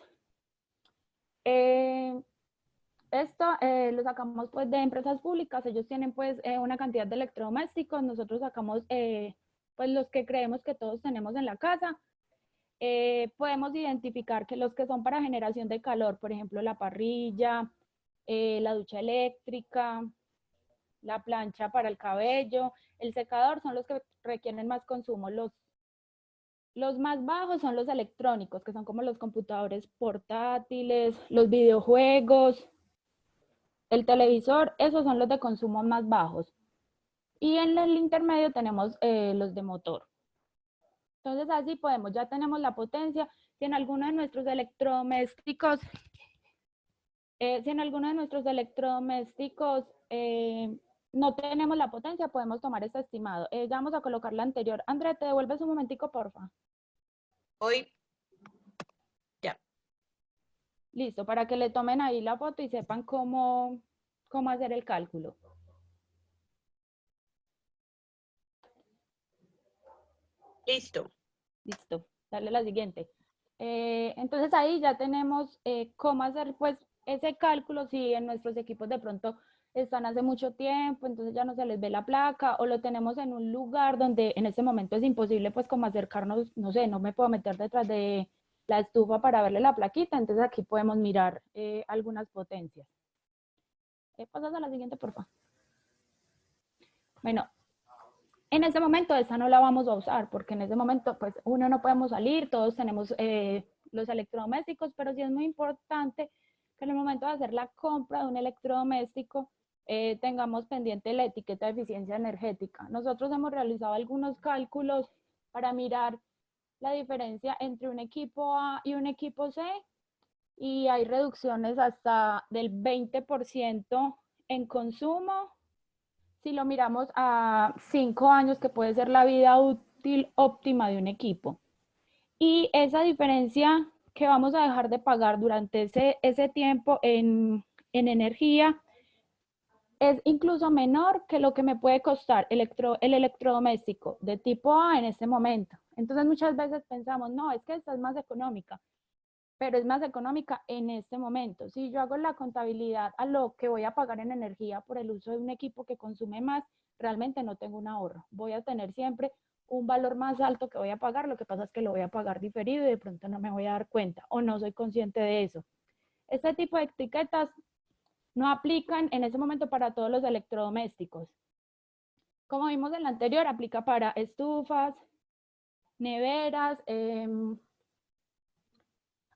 Esto lo sacamos pues de empresas públicas. Ellos tienen pues una cantidad de electrodomésticos. Nosotros sacamos pues los que creemos que todos tenemos en la casa. Podemos identificar que los que son para generación de calor, por ejemplo, la parrilla, la ducha eléctrica, la plancha para el cabello, el secador, son los que requieren más consumo. Los más bajos son los electrónicos, que son como los computadores portátiles, los videojuegos, el televisor. Esos son los de consumo más bajos. Y en el intermedio tenemos los de motor. Entonces así podemos, ya tenemos la potencia. Si en alguno de nuestros electrodomésticos, no tenemos la potencia, podemos tomar este estimado. Ya vamos a colocar la anterior. André, ¿te devuelves un momentico, porfa? Hoy. Ya. Listo, para que le tomen ahí la foto y sepan cómo hacer el cálculo. Listo. Listo, dale la siguiente. Entonces ahí ya tenemos cómo hacer pues ese cálculo. Si en nuestros equipos de pronto están hace mucho tiempo, entonces ya no se les ve la placa, o lo tenemos en un lugar donde en este momento es imposible pues como acercarnos, no sé, no me puedo meter detrás de la estufa para verle la plaquita, entonces aquí podemos mirar algunas potencias. Pasas a la siguiente, por favor. Bueno, en ese momento esta no la vamos a usar, porque en ese momento pues uno no podemos salir, todos tenemos los electrodomésticos, pero sí es muy importante que en el momento de hacer la compra de un electrodoméstico tengamos pendiente la etiqueta de eficiencia energética. Nosotros hemos realizado algunos cálculos para mirar la diferencia entre un equipo A y un equipo C, y hay reducciones hasta del 20% en consumo si lo miramos a 5 años, que puede ser la vida útil óptima de un equipo. Y esa diferencia que vamos a dejar de pagar durante ese tiempo en energía es incluso menor que lo que me puede costar el electrodoméstico de tipo A en este momento. Entonces muchas veces pensamos, no, es que esta es más económica, pero es más económica en este momento. Si yo hago la contabilidad a lo que voy a pagar en energía por el uso de un equipo que consume más, realmente no tengo un ahorro. Voy a tener siempre un valor más alto que voy a pagar, lo que pasa es que lo voy a pagar diferido y de pronto no me voy a dar cuenta o no soy consciente de eso. Este tipo de etiquetas no aplican en ese momento para todos los electrodomésticos. Como vimos en la anterior, aplica para estufas, neveras,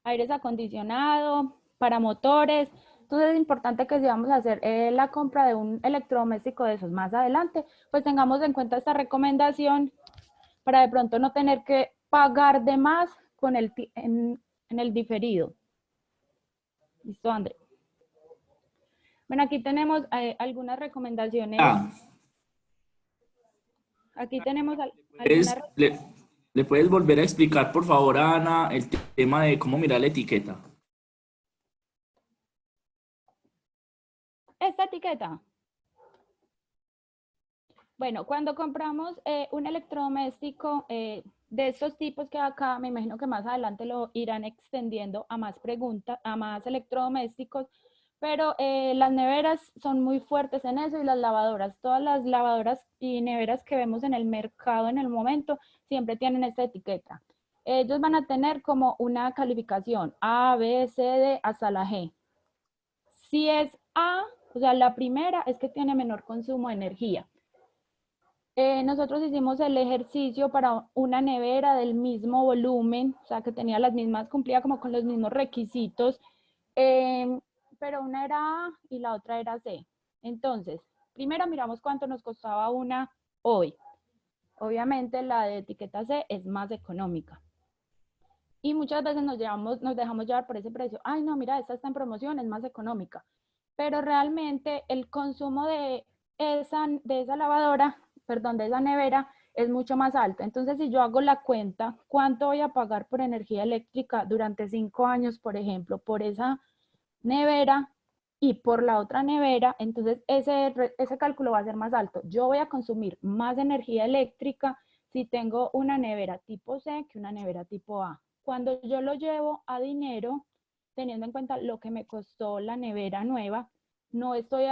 aires acondicionados, para motores. Entonces es importante que si vamos a hacer la compra de un electrodoméstico de esos más adelante, pues tengamos en cuenta esta recomendación para de pronto no tener que pagar de más con en el diferido. ¿Listo, André? Bueno, aquí tenemos algunas recomendaciones. Aquí tenemos algunas... ¿Le puedes volver a explicar, por favor, a Ana, el tema de cómo mirar la etiqueta? Esta etiqueta. Bueno, cuando compramos un electrodoméstico de estos tipos que acá, me imagino que más adelante lo irán extendiendo a más preguntas, a más electrodomésticos, pero las neveras son muy fuertes en eso y las lavadoras. Todas las lavadoras y neveras que vemos en el mercado en el momento siempre tienen esta etiqueta. Ellos van a tener como una calificación A, B, C, D, hasta la G. Si es A, o sea, la primera es que tiene menor consumo de energía. Nosotros hicimos el ejercicio para una nevera del mismo volumen, o sea, que tenía las mismas, cumplía como con los mismos requisitos, pero una era A y la otra era C. Entonces, primero miramos cuánto nos costaba una hoy. Obviamente la de etiqueta C es más económica. Y muchas veces nos dejamos llevar por ese precio. Ay, no, mira, esta está en promoción, es más económica. Pero realmente el consumo de esa lavadora, perdón, de esa nevera, es mucho más alto. Entonces, si yo hago la cuenta, ¿cuánto voy a pagar por energía eléctrica durante 5 años, por ejemplo, por esa nevera y por la otra nevera? Entonces, ese cálculo va a ser más alto. Yo voy a consumir más energía eléctrica si tengo una nevera tipo C que una nevera tipo A. Cuando yo lo llevo a dinero, teniendo en cuenta lo que me costó la nevera nueva, no estoy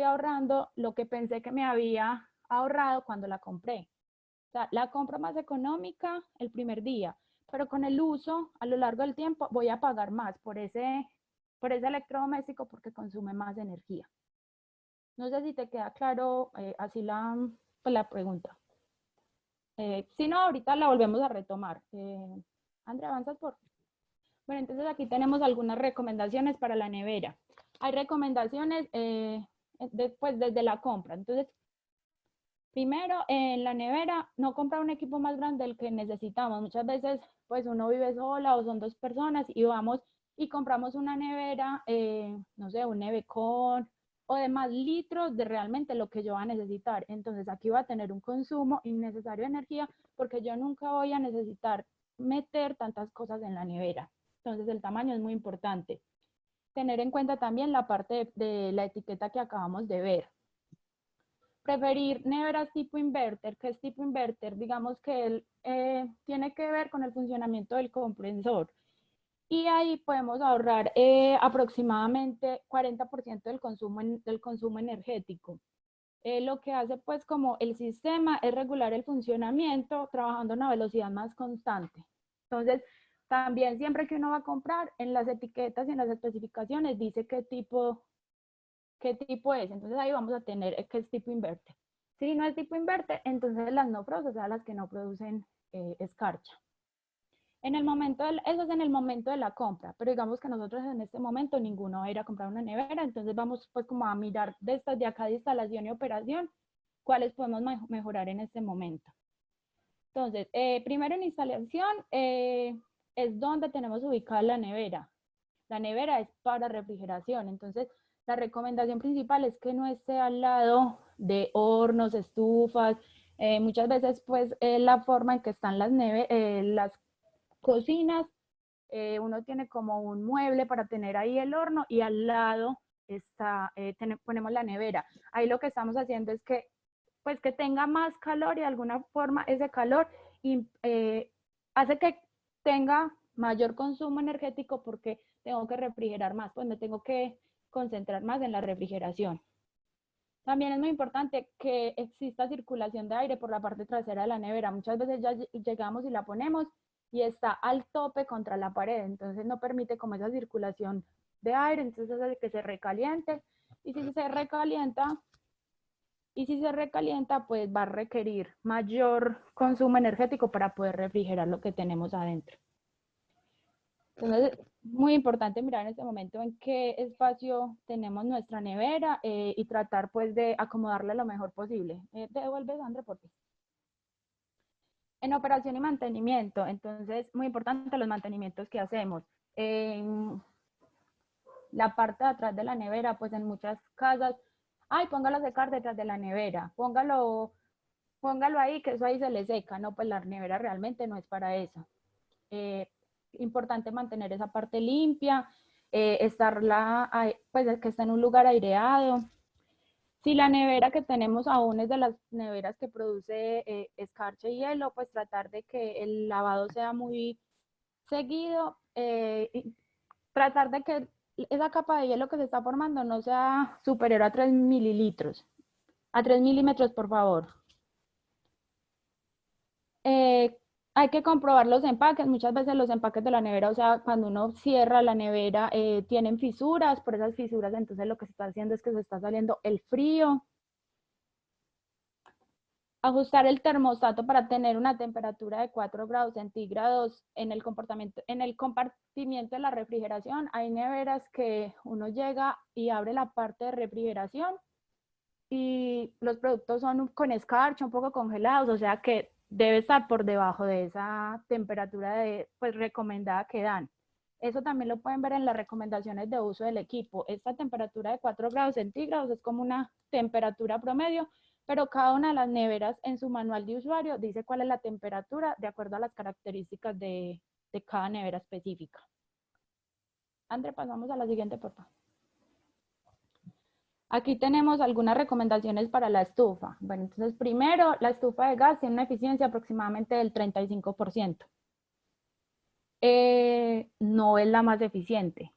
ahorrando lo que pensé que me había ahorrado cuando la compré. O sea, la compra más económica el primer día, pero con el uso a lo largo del tiempo voy a pagar más por ese electrodoméstico porque consume más energía. No sé si te queda claro así pues la pregunta. Si no, ahorita la volvemos a retomar. Andrea, avanzas por... Bueno, entonces aquí tenemos algunas recomendaciones para la nevera. Hay recomendaciones después desde la compra. Entonces, primero, en la nevera, no comprar un equipo más grande del que necesitamos. Muchas veces, pues uno vive sola o son 2 personas y vamos y compramos una nevera, no sé, un nevecón o de más litros de realmente lo que yo voy a necesitar. Entonces, aquí va a tener un consumo innecesario de energía porque yo nunca voy a necesitar meter tantas cosas en la nevera. Entonces, el tamaño es muy importante. Tener en cuenta también la parte de la etiqueta que acabamos de ver. Preferir neveras tipo inverter. ¿Qué es tipo inverter? Digamos que él tiene que ver con el funcionamiento del compresor. Y ahí podemos ahorrar aproximadamente 40% del consumo energético. Lo que hace pues como el sistema es regular el funcionamiento trabajando a una velocidad más constante. Entonces, también siempre que uno va a comprar, en las etiquetas y en las especificaciones dice qué tipo es. Entonces ahí vamos a tener que es tipo inverter. Si no es tipo inverter, entonces las no frost, o sea, las que no producen escarcha. Eso es en el momento de la compra, pero digamos que nosotros en este momento ninguno va a ir a comprar una nevera, entonces vamos pues como a mirar de estas de acá de instalación y operación, cuáles podemos mejorar en este momento. Entonces, primero en instalación es donde tenemos ubicada la nevera. La nevera es para refrigeración, entonces la recomendación principal es que no esté al lado de hornos, estufas. Muchas veces pues la forma en que están las cocinas, uno tiene como un mueble para tener ahí el horno y al lado ponemos la nevera. Ahí lo que estamos haciendo es que pues que tenga más calor y de alguna forma ese calor hace que tenga mayor consumo energético porque tengo que refrigerar más, pues me tengo que concentrar más en la refrigeración. También es muy importante que exista circulación de aire por la parte trasera de la nevera. Muchas veces ya llegamos y la ponemos y está al tope contra la pared, entonces no permite como esa circulación de aire, entonces hace que se recaliente, y si se recalienta, pues va a requerir mayor consumo energético para poder refrigerar lo que tenemos adentro. Entonces, muy importante mirar en este momento en qué espacio tenemos nuestra nevera y tratar pues de acomodarla lo mejor posible. Devuelve, Sandra, por favor. En operación y mantenimiento, entonces, muy importante los mantenimientos que hacemos. En la parte de atrás de la nevera, pues en muchas casas, ay, póngalo a secar detrás de la nevera, póngalo ahí, que eso ahí se le seca. No, pues la nevera realmente no es para eso. Importante mantener esa parte limpia, pues que esté en un lugar aireado. Si la nevera que tenemos aún es de las neveras que produce escarcha y hielo, pues tratar de que el lavado sea muy seguido, y tratar de que esa capa de hielo que se está formando no sea superior a 3 mililitros, a 3 milímetros, por favor. Hay que comprobar los empaques. Muchas veces los empaques de la nevera, o sea, cuando uno cierra la nevera, tienen fisuras. Por esas fisuras, entonces lo que se está haciendo es que se está saliendo el frío. Ajustar el termostato para tener una temperatura de 4 grados centígrados en el compartimiento de la refrigeración. Hay neveras que uno llega y abre la parte de refrigeración y los productos son con escarcha, un poco congelados, o sea que debe estar por debajo de esa temperatura pues, recomendada que dan. Eso también lo pueden ver en las recomendaciones de uso del equipo. Esta temperatura de 4 grados centígrados es como una temperatura promedio, pero cada una de las neveras en su manual de usuario dice cuál es la temperatura de acuerdo a las características de cada nevera específica. André, pasamos a la siguiente, por favor. Aquí tenemos algunas recomendaciones para la estufa. Bueno, entonces primero, la estufa de gas tiene una eficiencia aproximadamente del 35%. No es la más eficiente,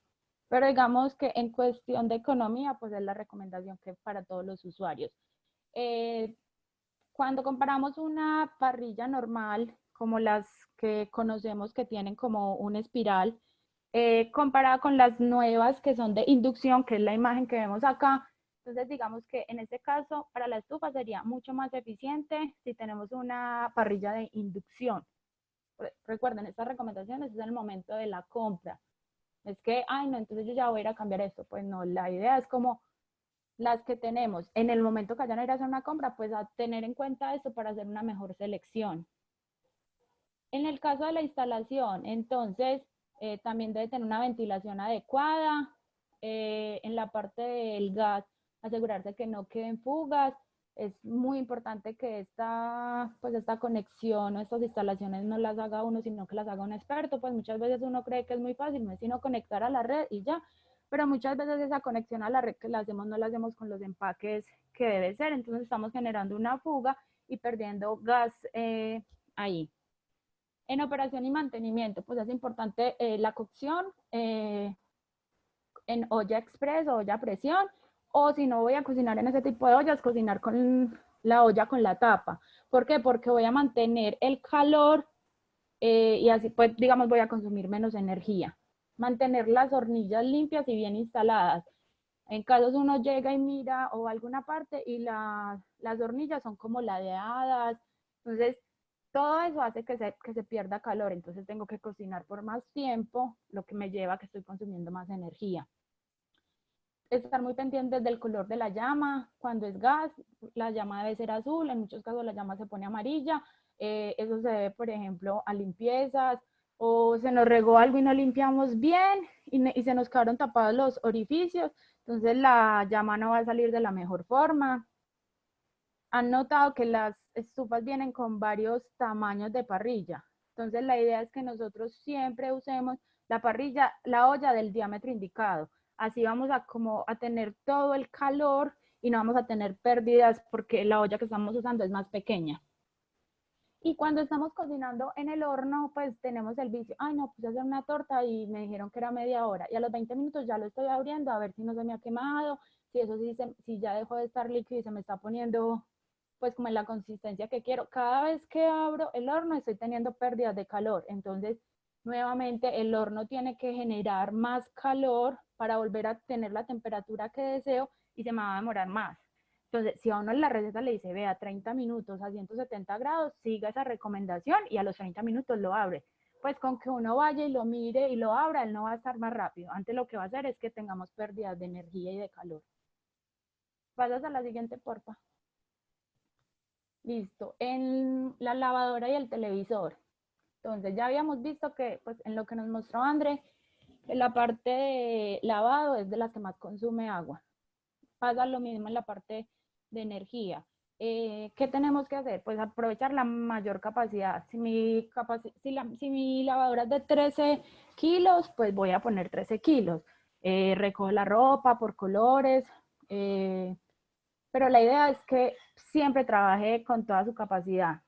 pero digamos que en cuestión de economía, pues es la recomendación que para todos los usuarios. Cuando comparamos una parrilla normal, como las que conocemos que tienen como una espiral, comparada con las nuevas que son de inducción, que es la imagen que vemos acá, entonces digamos que en este caso para la estufa sería mucho más eficiente si tenemos una parrilla de inducción. Recuerden, estas recomendaciones es en el momento de la compra. Es que, ay no, entonces yo ya voy a ir a cambiar esto. Pues no, la idea es como las que tenemos en el momento que vayan a ir a hacer una compra, pues a tener en cuenta esto para hacer una mejor selección. En el caso de la instalación, entonces, también debe tener una ventilación adecuada. En la parte del gas, asegurarse que no queden fugas. Es muy importante que esta conexión o estas instalaciones no las haga uno, sino que las haga un experto. Pues muchas veces uno cree que es muy fácil, no es sino conectar a la red y ya. Pero muchas veces esa conexión a la red que la hacemos no la hacemos con los empaques que debe ser. Entonces estamos generando una fuga y perdiendo gas ahí. En operación y mantenimiento, pues es importante la cocción en olla express o olla a presión, o si no voy a cocinar en ese tipo de ollas, cocinar con la olla con la tapa. ¿Por qué? Porque voy a mantener el calor y así pues digamos voy a consumir menos energía. Mantener las hornillas limpias y bien instaladas. En casos uno llega y mira o alguna parte y las hornillas son como ladeadas, entonces todo eso hace que se pierda calor, entonces tengo que cocinar por más tiempo, lo que me lleva a que estoy consumiendo más energía. Estar muy pendientes del color de la llama. Cuando es gas, la llama debe ser azul, en muchos casos la llama se pone amarilla. Eso se debe, por ejemplo, a limpiezas, o se nos regó algo y no limpiamos bien y se nos quedaron tapados los orificios, entonces la llama no va a salir de la mejor forma. Han notado que las estufas vienen con varios tamaños de parrilla, entonces la idea es que nosotros siempre usemos la parrilla, la olla del diámetro indicado. Así vamos a tener todo el calor y no vamos a tener pérdidas porque la olla que estamos usando es más pequeña. Y cuando estamos cocinando en el horno, pues tenemos el vicio, ay no, puse a hacer una torta y me dijeron que era media hora. Y a los 20 minutos ya lo estoy abriendo a ver si no se me ha quemado, si eso sí, si ya dejó de estar líquido y se me está poniendo pues como en la consistencia que quiero. Cada vez que abro el horno estoy teniendo pérdidas de calor, entonces nuevamente el horno tiene que generar más calor para volver a tener la temperatura que deseo y se me va a demorar más. Entonces, si a uno en la receta le dice, vea, 30 minutos a 170 grados, siga esa recomendación y a los 30 minutos lo abre. Pues con que uno vaya y lo mire y lo abra, él no va a estar más rápido. Antes lo que va a hacer es que tengamos pérdidas de energía y de calor. Pasas a la siguiente, porfa. Listo. En la lavadora y el televisor. Entonces ya habíamos visto que pues en lo que nos mostró André, la parte de lavado es de las que más consume agua. Pasa lo mismo en la parte de energía. ¿Qué tenemos que hacer? Pues aprovechar la mayor capacidad. Si mi lavadora es de 13 kilos, pues voy a poner 13 kilos. Recojo la ropa por colores, pero la idea es que siempre trabaje con toda su capacidad.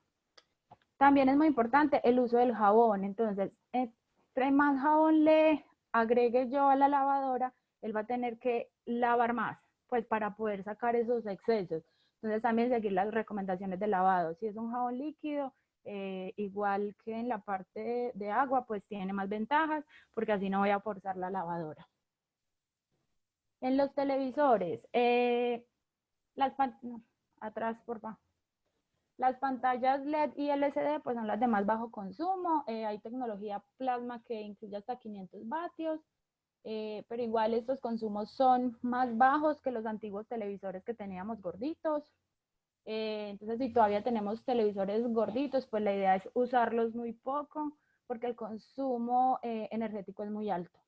También es muy importante el uso del jabón. Entonces, entre más jabón le agregue yo a la lavadora, él va a tener que lavar más, pues para poder sacar esos excesos. Entonces, también seguir las recomendaciones de lavado. Si es un jabón líquido, igual que en la parte de agua, pues tiene más ventajas, porque así no voy a forzar la lavadora. En los televisores, atrás, por favor. Las pantallas LED y LCD pues son las de más bajo consumo, hay tecnología plasma que incluye hasta 500 vatios, pero igual estos consumos son más bajos que los antiguos televisores que teníamos gorditos. Entonces si todavía tenemos televisores gorditos, pues la idea es usarlos muy poco porque el consumo energético es muy alto.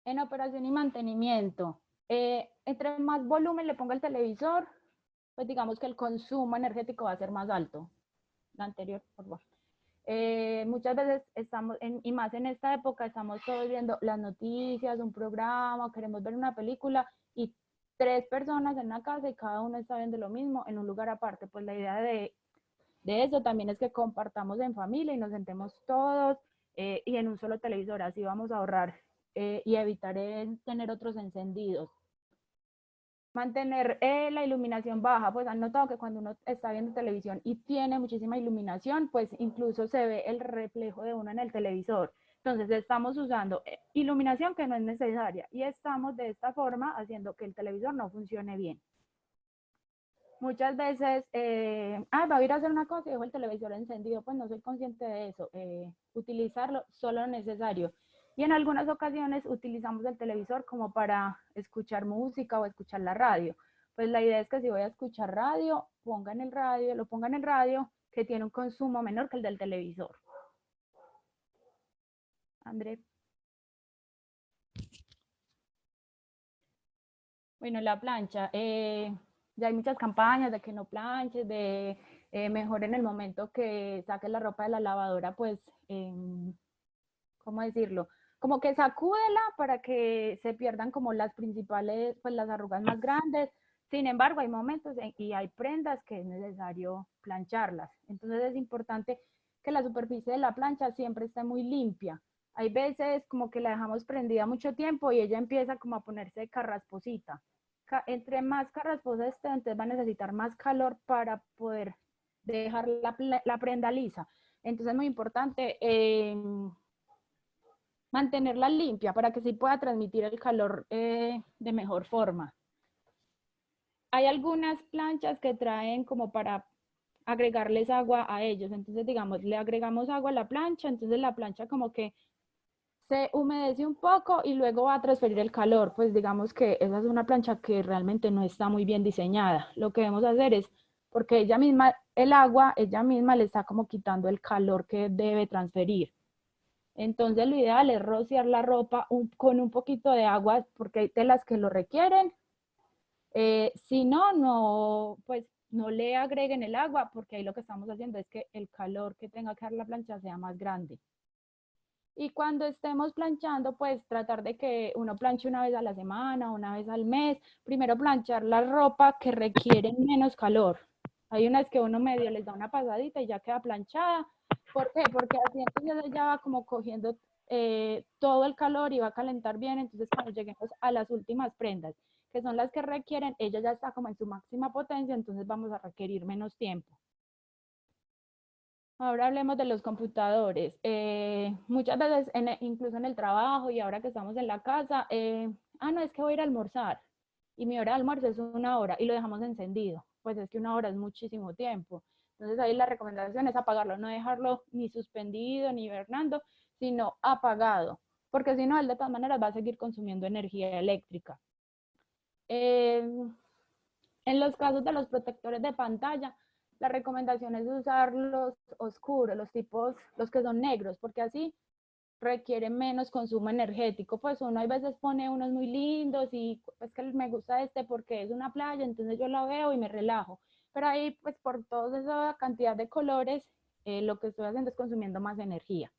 En operación y mantenimiento, entre más volumen le ponga el televisor, pues digamos que el consumo energético va a ser más alto. La anterior, por favor. Muchas veces estamos, y más en esta época, estamos todos viendo las noticias, un programa, queremos ver una película y 3 personas en una casa y cada uno está viendo lo mismo en un lugar aparte. Pues la idea de eso también es que compartamos en familia y nos sentemos todos y en un solo televisor, así vamos a ahorrar y evitar tener otros encendidos. Mantener la iluminación baja, pues han notado que cuando uno está viendo televisión y tiene muchísima iluminación, pues incluso se ve el reflejo de uno en el televisor. Entonces estamos usando iluminación que no es necesaria y estamos de esta forma haciendo que el televisor no funcione bien. Muchas veces, va a ir a hacer una cosa y dejo el televisor encendido, pues no soy consciente de eso. Utilizarlo solo lo necesario. Y en algunas ocasiones utilizamos el televisor como para escuchar música o escuchar la radio. Pues la idea es que si voy a escuchar radio, lo ponga en el radio que tiene un consumo menor que el del televisor. André. Bueno, la plancha. Ya hay muchas campañas de que no planches, de mejor en el momento que saques la ropa de la lavadora, pues, ¿cómo decirlo? Como que sacúdela para que se pierdan como las principales, pues las arrugas más grandes. Sin embargo, hay momentos y hay prendas que es necesario plancharlas. Entonces es importante que la superficie de la plancha siempre esté muy limpia. Hay veces como que la dejamos prendida mucho tiempo y ella empieza como a ponerse carrasposita. Entre más carrasposa esté, entonces va a necesitar más calor para poder dejar la prenda lisa. Entonces es muy importante mantenerla limpia para que sí pueda transmitir el calor de mejor forma. Hay algunas planchas que traen como para agregarles agua a ellos, entonces digamos, le agregamos agua a la plancha, entonces la plancha como que se humedece un poco y luego va a transferir el calor, pues digamos que esa es una plancha que realmente no está muy bien diseñada. Lo que debemos hacer es, porque ella misma, el agua, ella misma le está como quitando el calor que debe transferir. Entonces lo ideal es rociar la ropa con un poquito de agua porque hay telas que lo requieren. Si no, pues no le agreguen el agua porque ahí lo que estamos haciendo es que el calor que tenga que dar la plancha sea más grande. Y cuando estemos planchando, pues tratar de que uno planche una vez a la semana, una vez al mes. Primero planchar la ropa que requiere menos calor. Hay unas que uno medio les da una pasadita y ya queda planchada. ¿Por qué? Porque así entonces ya va como cogiendo todo el calor y va a calentar bien. Entonces cuando lleguemos a las últimas prendas que son las que requieren, ella ya está como en su máxima potencia, entonces vamos a requerir menos tiempo. Ahora hablemos de los computadores. Muchas veces, incluso en el trabajo y ahora que estamos en la casa, no, es que voy a ir a almorzar y mi hora de almuerzo es 1 hora y lo dejamos encendido. Pues es que 1 hora es muchísimo tiempo. Entonces ahí la recomendación es apagarlo, no dejarlo ni suspendido ni hibernando, sino apagado, porque si no, él de todas maneras va a seguir consumiendo energía eléctrica. En los casos de los protectores de pantalla, la recomendación es usar los oscuros, los que son negros, porque así requiere menos consumo energético. Pues uno a veces pone unos muy lindos y pues que me gusta este porque es una playa, entonces yo la veo y me relajo. Pero ahí pues por toda esa cantidad de colores, lo que estoy haciendo es consumiendo más energía.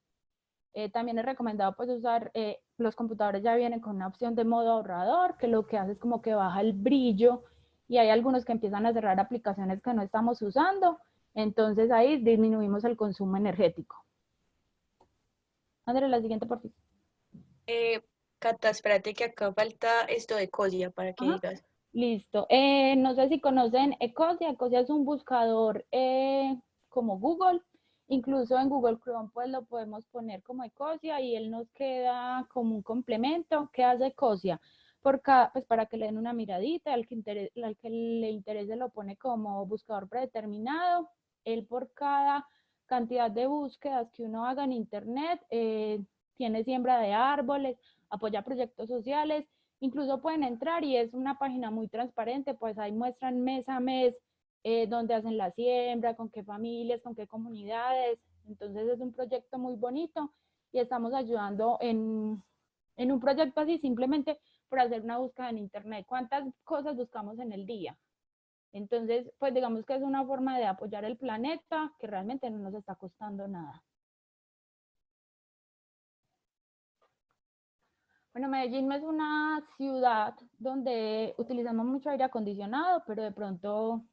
También es recomendado pues usar, los computadores ya vienen con una opción de modo ahorrador, que lo que hace es como que baja el brillo y hay algunos que empiezan a cerrar aplicaciones que no estamos usando, entonces ahí disminuimos el consumo energético. André, la siguiente por favor. Cata, espérate que acá falta esto de Cosia para que digas. Listo. No sé si conocen Ecosia. Ecosia es un buscador como Google. Incluso en Google Chrome pues lo podemos poner como Ecosia y él nos queda como un complemento. ¿Qué hace Ecosia? Pues para que le den una miradita, al que le interese lo pone como buscador predeterminado. Él por cada cantidad de búsquedas que uno haga en internet, tiene siembra de árboles, apoya proyectos sociales. Incluso pueden entrar y es una página muy transparente, pues ahí muestran mes a mes dónde hacen la siembra, con qué familias, con qué comunidades. Entonces es un proyecto muy bonito y estamos ayudando en un proyecto así simplemente por hacer una búsqueda en internet. ¿Cuántas cosas buscamos en el día? Entonces, pues digamos que es una forma de apoyar el planeta que realmente no nos está costando nada. Bueno, Medellín no es una ciudad donde utilizamos mucho aire acondicionado, pero de pronto,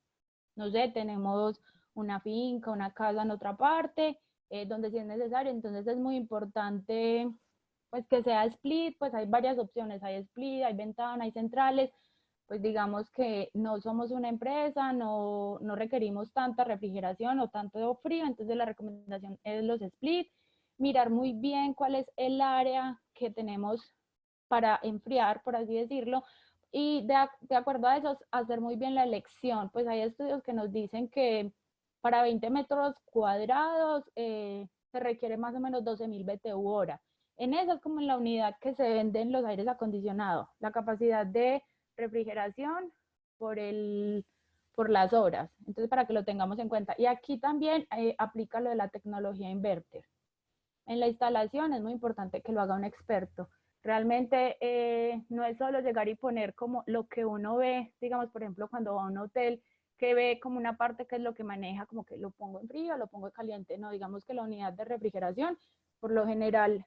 no sé, tenemos una finca, una casa en otra parte, donde sí es necesario. Entonces es muy importante pues que sea split, pues hay varias opciones, hay split, hay ventana, hay centrales, pues digamos que no somos una empresa, no requerimos tanta refrigeración o tanto frío, entonces la recomendación es los split, mirar muy bien cuál es el área que tenemos para enfriar, por así decirlo, y de acuerdo a eso, hacer muy bien la elección. Pues hay estudios que nos dicen que para 20 metros cuadrados se requiere más o menos 12.000 BTU hora. En esa es como en la unidad que se venden los aires acondicionados, la capacidad de refrigeración por las horas. Entonces, para que lo tengamos en cuenta. Y aquí también aplica lo de la tecnología inverter. En la instalación es muy importante que lo haga un experto. Realmente no es solo llegar y poner como lo que uno ve, digamos, por ejemplo, cuando va a un hotel, que ve como una parte que es lo que maneja, como que lo pongo en frío, lo pongo en caliente. No, digamos que la unidad de refrigeración, por lo general,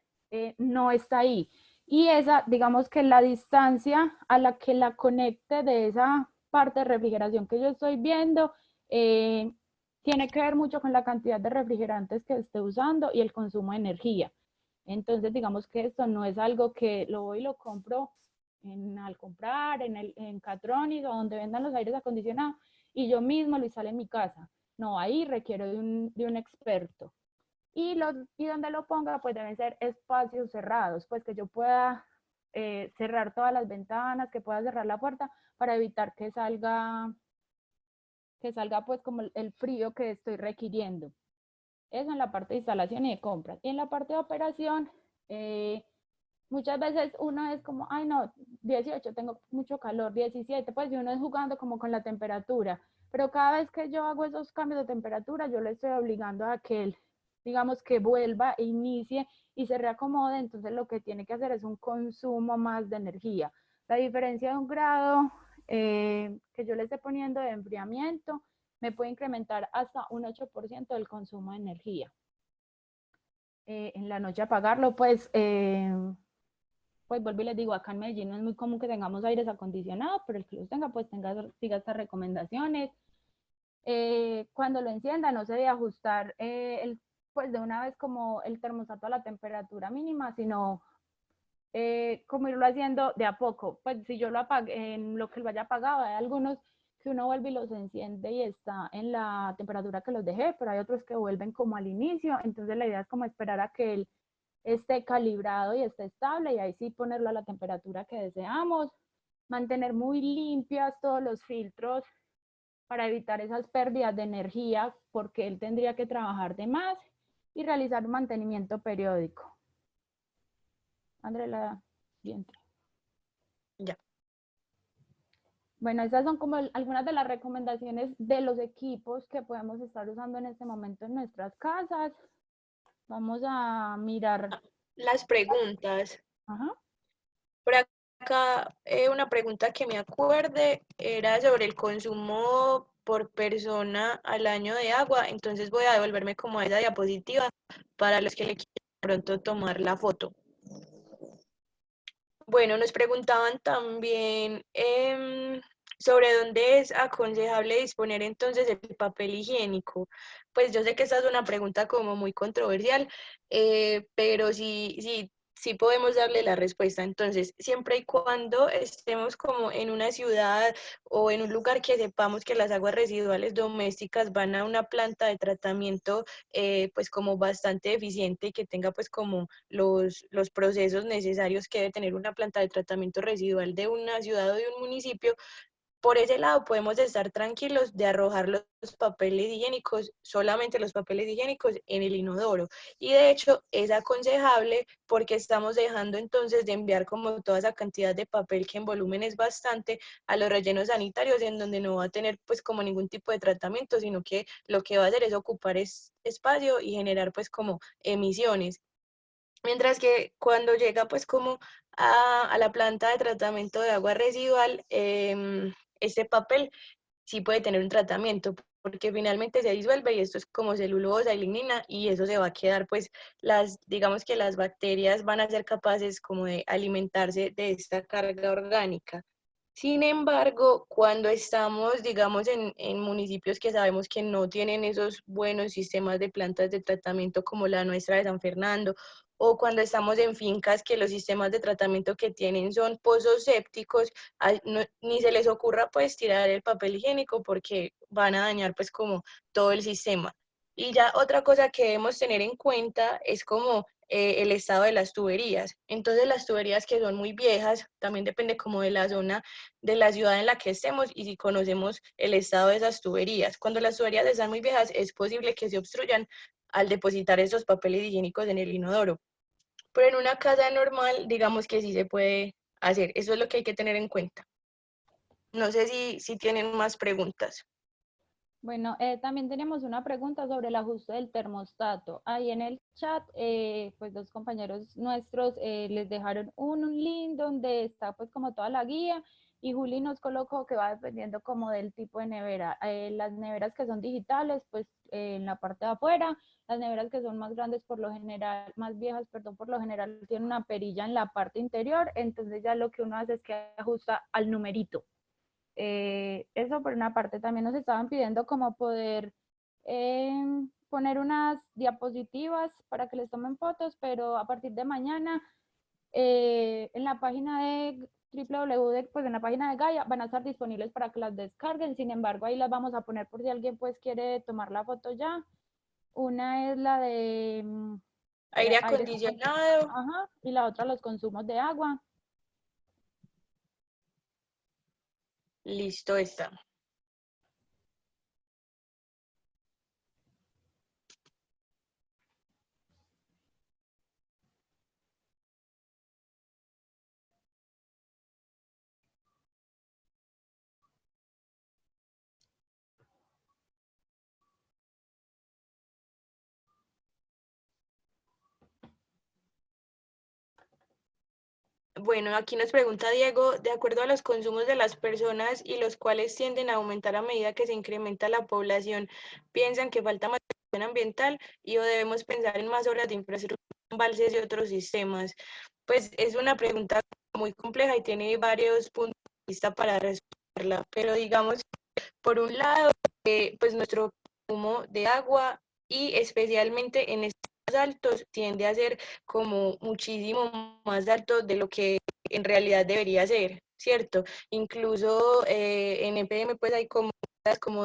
no está ahí. Y esa, digamos que la distancia a la que la conecte de esa parte de refrigeración que yo estoy viendo, tiene que ver mucho con la cantidad de refrigerantes que esté usando y el consumo de energía. Entonces, digamos que esto no es algo que lo voy y lo compro al comprar, en Catronics o donde vendan los aires acondicionados y yo mismo lo instalo en mi casa. No, ahí requiero de un experto. Y donde lo ponga, pues deben ser espacios cerrados, pues que yo pueda cerrar todas las ventanas, que pueda cerrar la puerta para evitar que salga pues como el frío que estoy requiriendo. Eso en la parte de instalación y de compras. Y en la parte de operación, muchas veces uno es como, ay no, 18, tengo mucho calor, 17, pues y uno es jugando como con la temperatura. Pero cada vez que yo hago esos cambios de temperatura, yo le estoy obligando a que él, digamos, que vuelva e inicie y se reacomode. Entonces lo que tiene que hacer es un consumo más de energía. La diferencia de 1 grado que yo le esté poniendo de enfriamiento me puede incrementar hasta un 8% del consumo de energía. En la noche apagarlo, pues vuelvo y les digo, acá en Medellín no es muy común que tengamos aires acondicionados, pero el que los tenga, pues siga estas recomendaciones. Cuando lo encienda, no se debe ajustar pues de una vez como el termostato a la temperatura mínima, sino como irlo haciendo de a poco. Pues si yo lo apague, en lo que lo haya apagado, hay algunos que uno vuelve y los enciende y está en la temperatura que los dejé, pero hay otros que vuelven como al inicio, entonces la idea es como esperar a que él esté calibrado y esté estable y ahí sí ponerlo a la temperatura que deseamos, mantener muy limpias todos los filtros para evitar esas pérdidas de energía porque él tendría que trabajar de más y realizar un mantenimiento periódico. André, la siguiente. Ya. Bueno, esas son como algunas de las recomendaciones de los equipos que podemos estar usando en este momento en nuestras casas. Vamos a mirar. Las preguntas. Ajá. Por acá, una pregunta que me acuerde era sobre el consumo por persona al año de agua, entonces voy a devolverme como a esa diapositiva para los que le quieran pronto tomar la foto. Bueno, nos preguntaban también sobre dónde es aconsejable disponer entonces el papel higiénico. Pues yo sé que esta es una pregunta como muy controversial, pero sí podemos darle la respuesta. Entonces, siempre y cuando estemos como en una ciudad o en un lugar que sepamos que las aguas residuales domésticas van a una planta de tratamiento pues como bastante eficiente y que tenga pues como los procesos necesarios que debe tener una planta de tratamiento residual de una ciudad o de un municipio, por ese lado podemos estar tranquilos de arrojar los papeles higiénicos, solamente los papeles higiénicos en el inodoro. Y de hecho es aconsejable porque estamos dejando entonces de enviar como toda esa cantidad de papel que en volumen es bastante a los rellenos sanitarios en donde no va a tener pues como ningún tipo de tratamiento, sino que lo que va a hacer es ocupar espacio y generar pues como emisiones. Mientras que cuando llega pues como a la planta de tratamiento de agua residual, este papel sí puede tener un tratamiento porque finalmente se disuelve y esto es como celulosa y lignina y eso se va a quedar pues digamos que las bacterias van a ser capaces como de alimentarse de esta carga orgánica. Sin embargo, cuando estamos, digamos, en municipios que sabemos que no tienen esos buenos sistemas de plantas de tratamiento como la nuestra de San Fernando, o cuando estamos en fincas que los sistemas de tratamiento que tienen son pozos sépticos, ni se les ocurra pues tirar el papel higiénico porque van a dañar pues como todo el sistema. Y ya otra cosa que debemos tener en cuenta es como el estado de las tuberías. Entonces las tuberías que son muy viejas, también depende como de la zona de la ciudad en la que estemos y si conocemos el estado de esas tuberías. Cuando las tuberías están muy viejas es posible que se obstruyan al depositar esos papeles higiénicos en el inodoro. Pero en una casa normal, digamos que sí se puede hacer. Eso es lo que hay que tener en cuenta. No sé si tienen más preguntas. Bueno, también tenemos una pregunta sobre el ajuste del termostato. Ahí en el chat, pues dos compañeros nuestros les dejaron un link donde está pues como toda la guía y Juli nos colocó que va dependiendo como del tipo de nevera. Las neveras que son digitales, pues en la parte de afuera, las neveras que son más grandes por lo general, más viejas, perdón, por lo general tienen una perilla en la parte interior, entonces ya lo que uno hace es que ajusta al numerito. Eso por una parte. También nos estaban pidiendo como poder poner unas diapositivas para que les tomen fotos, pero a partir de mañana en la página de pues en la página de Gaia van a estar disponibles para que las descarguen. Sin embargo, ahí las vamos a poner por si alguien pues quiere tomar la foto ya. Una es la de Aire aire acondicionado. ajá, y la otra los consumos de agua. Listo está. Bueno, aquí nos pregunta Diego, de acuerdo a los consumos de las personas y los cuales tienden a aumentar a medida que se incrementa la población, ¿piensan que falta más atención ambiental y o debemos pensar en más obras de infraestructura, embalses y otros sistemas? Pues es una pregunta muy compleja y tiene varios puntos de vista para responderla, pero digamos, por un lado, pues nuestro consumo de agua y especialmente en estas altos tiende a ser como muchísimo más alto de lo que en realidad debería ser, ¿cierto? Incluso en EPM pues hay como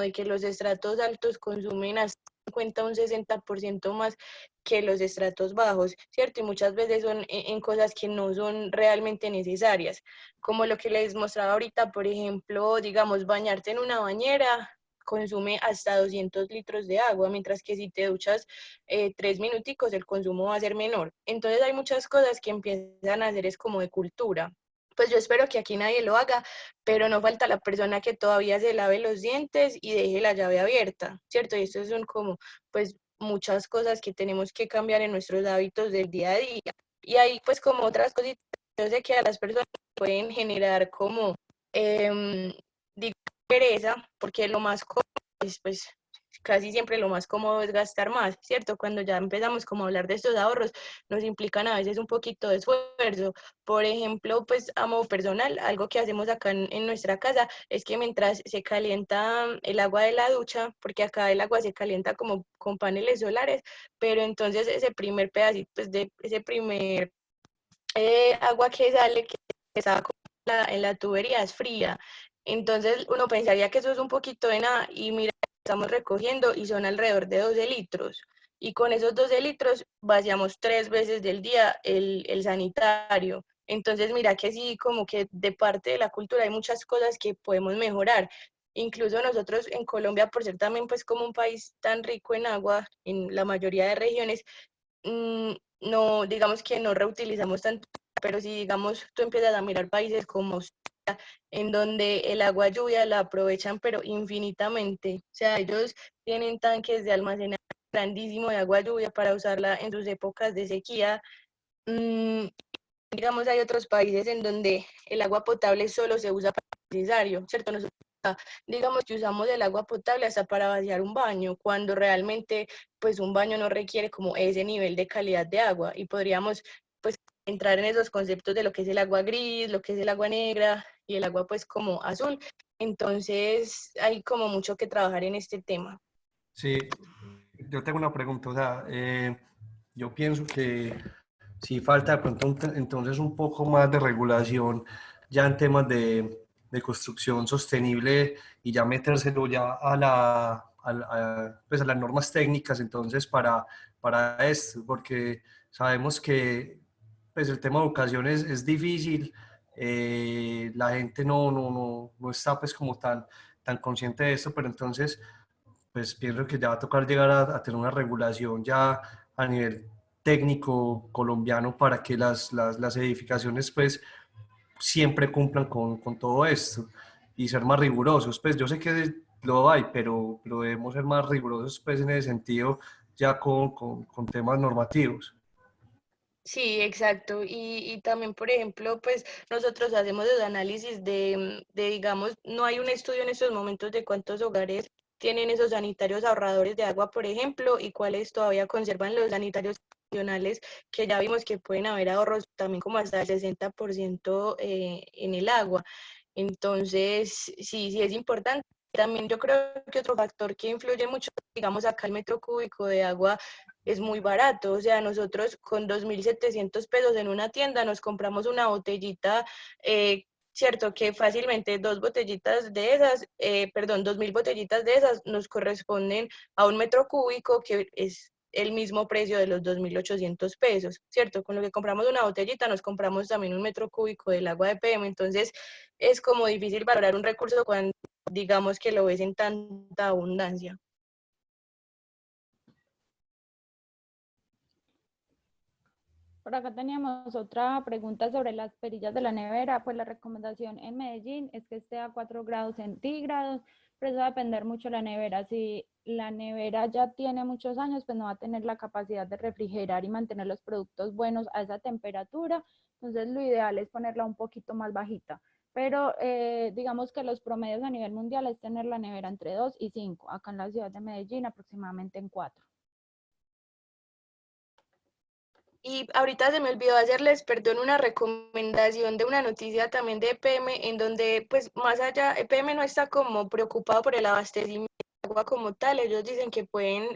de que los estratos altos consumen hasta 50 o un 60% más que los estratos bajos, ¿cierto? Y muchas veces son en cosas que no son realmente necesarias, como lo que les mostraba ahorita, por ejemplo, digamos, bañarte en una bañera consume hasta 200 litros de agua, mientras que si te duchas 3 minuticos el consumo va a ser menor. Entonces hay muchas cosas que empiezan a hacer es como de cultura. Pues yo espero que aquí nadie lo haga, pero no falta la persona que todavía se lave los dientes y deje la llave abierta, ¿cierto? Y estos son como, pues, muchas cosas que tenemos que cambiar en nuestros hábitos del día a día. Y hay, pues, como otras cositas, yo sé que a las personas pueden generar como, digo, pereza, porque lo más cómodo es, pues, casi siempre lo más cómodo es gastar más, ¿cierto? Cuando ya empezamos como a hablar de estos ahorros, nos implican a veces un poquito de esfuerzo. Por ejemplo, pues a modo personal, algo que hacemos acá en nuestra casa es que mientras se calienta el agua de la ducha, porque acá el agua se calienta como con paneles solares, pero entonces ese primer pedacito, pues de ese primer agua que sale, que está en la tubería, es fría. Entonces uno pensaría que eso es un poquito de nada y mira, estamos recogiendo y son alrededor de 12 litros. Y con esos 12 litros vaciamos 3 veces del día el sanitario. Entonces mira que sí, como que de parte de la cultura hay muchas cosas que podemos mejorar. Incluso nosotros en Colombia, por ser también pues como un país tan rico en agua, en la mayoría de regiones, no, digamos que no reutilizamos tanto, pero si digamos tú empiezas a mirar países como en donde el agua lluvia la aprovechan pero infinitamente, o sea, ellos tienen tanques de almacenaje grandísimo de agua lluvia para usarla en sus épocas de sequía. Digamos, hay otros países en donde el agua potable solo se usa para lo necesario, ¿cierto? Nosotros digamos que usamos el agua potable hasta para vaciar un baño, cuando realmente pues un baño no requiere como ese nivel de calidad de agua y podríamos pues entrar en esos conceptos de lo que es el agua gris, lo que es el agua negra y el agua pues como azul. Entonces hay como mucho que trabajar en este tema. Sí, yo tengo una pregunta, o sea, yo pienso que sí falta de pronto entonces un poco más de regulación ya en temas de construcción sostenible y ya metérselo ya pues a las normas técnicas entonces para esto, porque sabemos que pues el tema de educación es difícil, la gente no está pues como tan consciente de esto, pero entonces pues pienso que ya va a tocar llegar a tener una regulación ya a nivel técnico colombiano para que las edificaciones pues siempre cumplan con todo esto y ser más rigurosos. Pues yo sé que lo hay, pero debemos ser más rigurosos pues en ese sentido ya con temas normativos. Sí, exacto. Y también, por ejemplo, pues nosotros hacemos el análisis digamos, no hay un estudio en estos momentos de cuántos hogares tienen esos sanitarios ahorradores de agua, por ejemplo, y cuáles todavía conservan los sanitarios tradicionales, que ya vimos que pueden haber ahorros también como hasta el 60% en el agua. Entonces, sí, sí es importante. También yo creo que otro factor que influye mucho, digamos, acá el metro cúbico de agua es muy barato, o sea, nosotros con 2.700 pesos en una tienda nos compramos una botellita, cierto que fácilmente 2 botellitas de esas, perdón, 2.000 botellitas de esas nos corresponden a un metro cúbico que es el mismo precio de los 2.800 pesos, ¿cierto? Con lo que compramos una botellita nos compramos también un metro cúbico del agua de PM, entonces es como difícil valorar un recurso cuando digamos que lo ves en tanta abundancia. Por acá teníamos otra pregunta sobre las perillas de la nevera. Pues la recomendación en Medellín es que esté a 4 grados centígrados, pero eso va a depender mucho de la nevera. Si la nevera ya tiene muchos años, pues no va a tener la capacidad de refrigerar y mantener los productos buenos a esa temperatura. Entonces lo ideal es ponerla un poquito más bajita. Pero digamos que los promedios a nivel mundial es tener la nevera entre 2 y 5. Acá en la ciudad de Medellín aproximadamente en 4. Y ahorita se me olvidó hacerles, perdón, una recomendación de una noticia también de EPM, en donde, pues, más allá, EPM no está como preocupado por el abastecimiento agua como tal, ellos dicen que pueden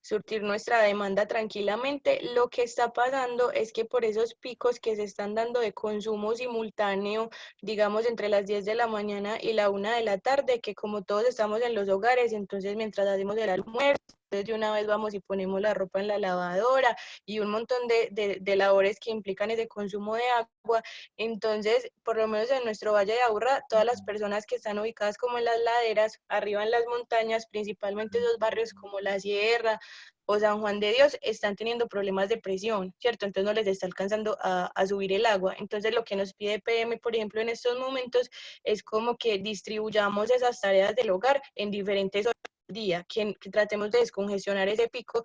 surtir nuestra demanda tranquilamente. Lo que está pasando es que por esos picos que se están dando de consumo simultáneo, digamos entre las 10 de la mañana y la 1 de la tarde, que como todos estamos en los hogares, entonces mientras hacemos el almuerzo, entonces de una vez vamos y ponemos la ropa en la lavadora y un montón de labores que implican ese consumo de agua. Entonces, por lo menos en nuestro Valle de Aburrá, todas las personas que están ubicadas como en las laderas, arriba en las montañas, principalmente esos barrios como La Sierra o San Juan de Dios, están teniendo problemas de presión, ¿cierto? Entonces no les está alcanzando a subir el agua. Entonces lo que nos pide PM, por ejemplo, en estos momentos, es como que distribuyamos esas tareas del hogar en diferentes horas del día, que tratemos de descongestionar ese pico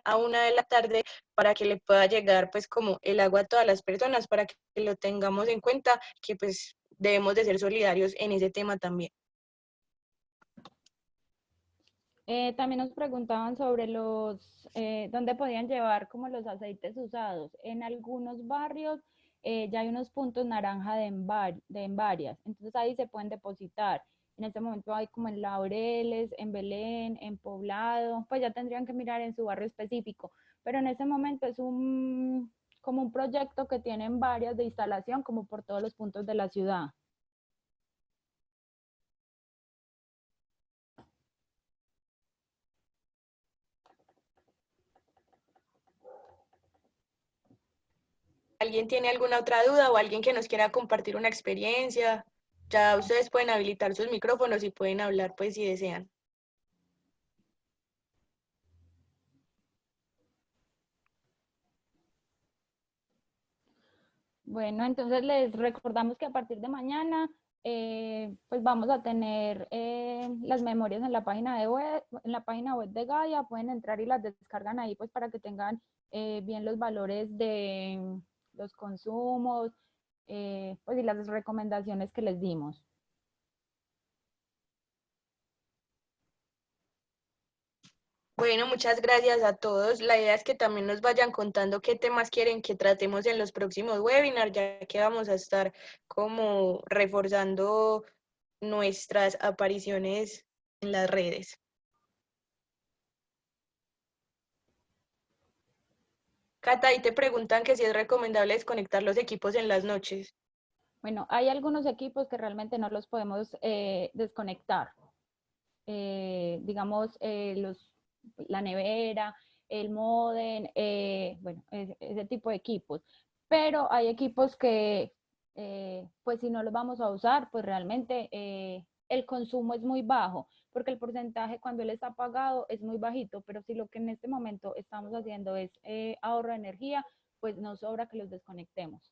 a 1 de la tarde para que le pueda llegar pues como el agua a todas las personas, para que lo tengamos en cuenta, que pues debemos de ser solidarios en ese tema también. También nos preguntaban sobre dónde podían llevar como los aceites usados. En algunos barrios ya hay unos puntos naranja de Envarias, entonces ahí se pueden depositar. En este momento hay como en Laureles, en Belén, en Poblado, pues ya tendrían que mirar en su barrio específico, pero en este momento es como un proyecto que tienen varias de instalación como por todos los puntos de la ciudad. ¿Alguien tiene alguna otra duda o alguien que nos quiera compartir una experiencia? Ya ustedes pueden habilitar sus micrófonos y pueden hablar pues si desean. Bueno, entonces les recordamos que a partir de mañana pues vamos a tener las memorias en la página web de Gaia. Pueden entrar y las descargan ahí pues para que tengan bien los valores de los consumos pues y las recomendaciones que les dimos. Bueno, muchas gracias a todos. La idea es que también nos vayan contando qué temas quieren que tratemos en los próximos webinars, ya que vamos a estar como reforzando nuestras apariciones en las redes. Cata, ahí te preguntan que si es recomendable desconectar los equipos en las noches. Bueno, hay algunos equipos que realmente no los podemos desconectar. Digamos, la nevera, el módem, bueno, ese tipo de equipos. Pero hay equipos que, pues si no los vamos a usar, pues realmente el consumo es muy bajo, porque el porcentaje cuando él está apagado es muy bajito, pero si lo que en este momento estamos haciendo es ahorro de energía, pues nos sobra que los desconectemos.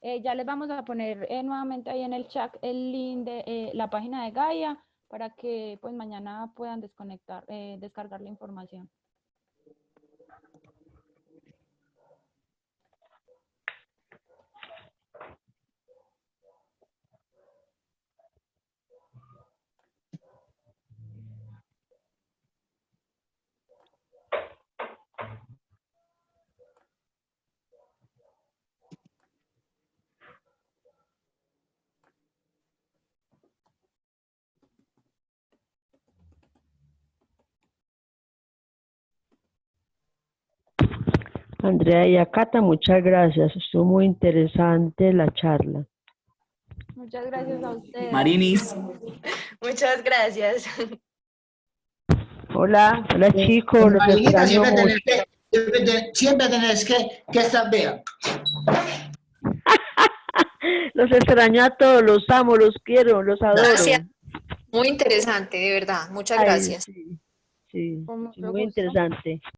Ya les vamos a poner nuevamente ahí en el chat el link de la página de Gaia para que pues mañana puedan descargar la información. Andrea y Acata, muchas gracias. Estuvo muy interesante la charla. Muchas gracias a ustedes. Marinis. Muchas gracias. Hola, hola chicos, los extraño mucho. Siempre tenés que saber. Los extraño a todos, los amo, los quiero, los adoro. Gracias. Muy interesante, de verdad. Muchas Ay, gracias. sí, sí, Con mucho muy gusto. interesante.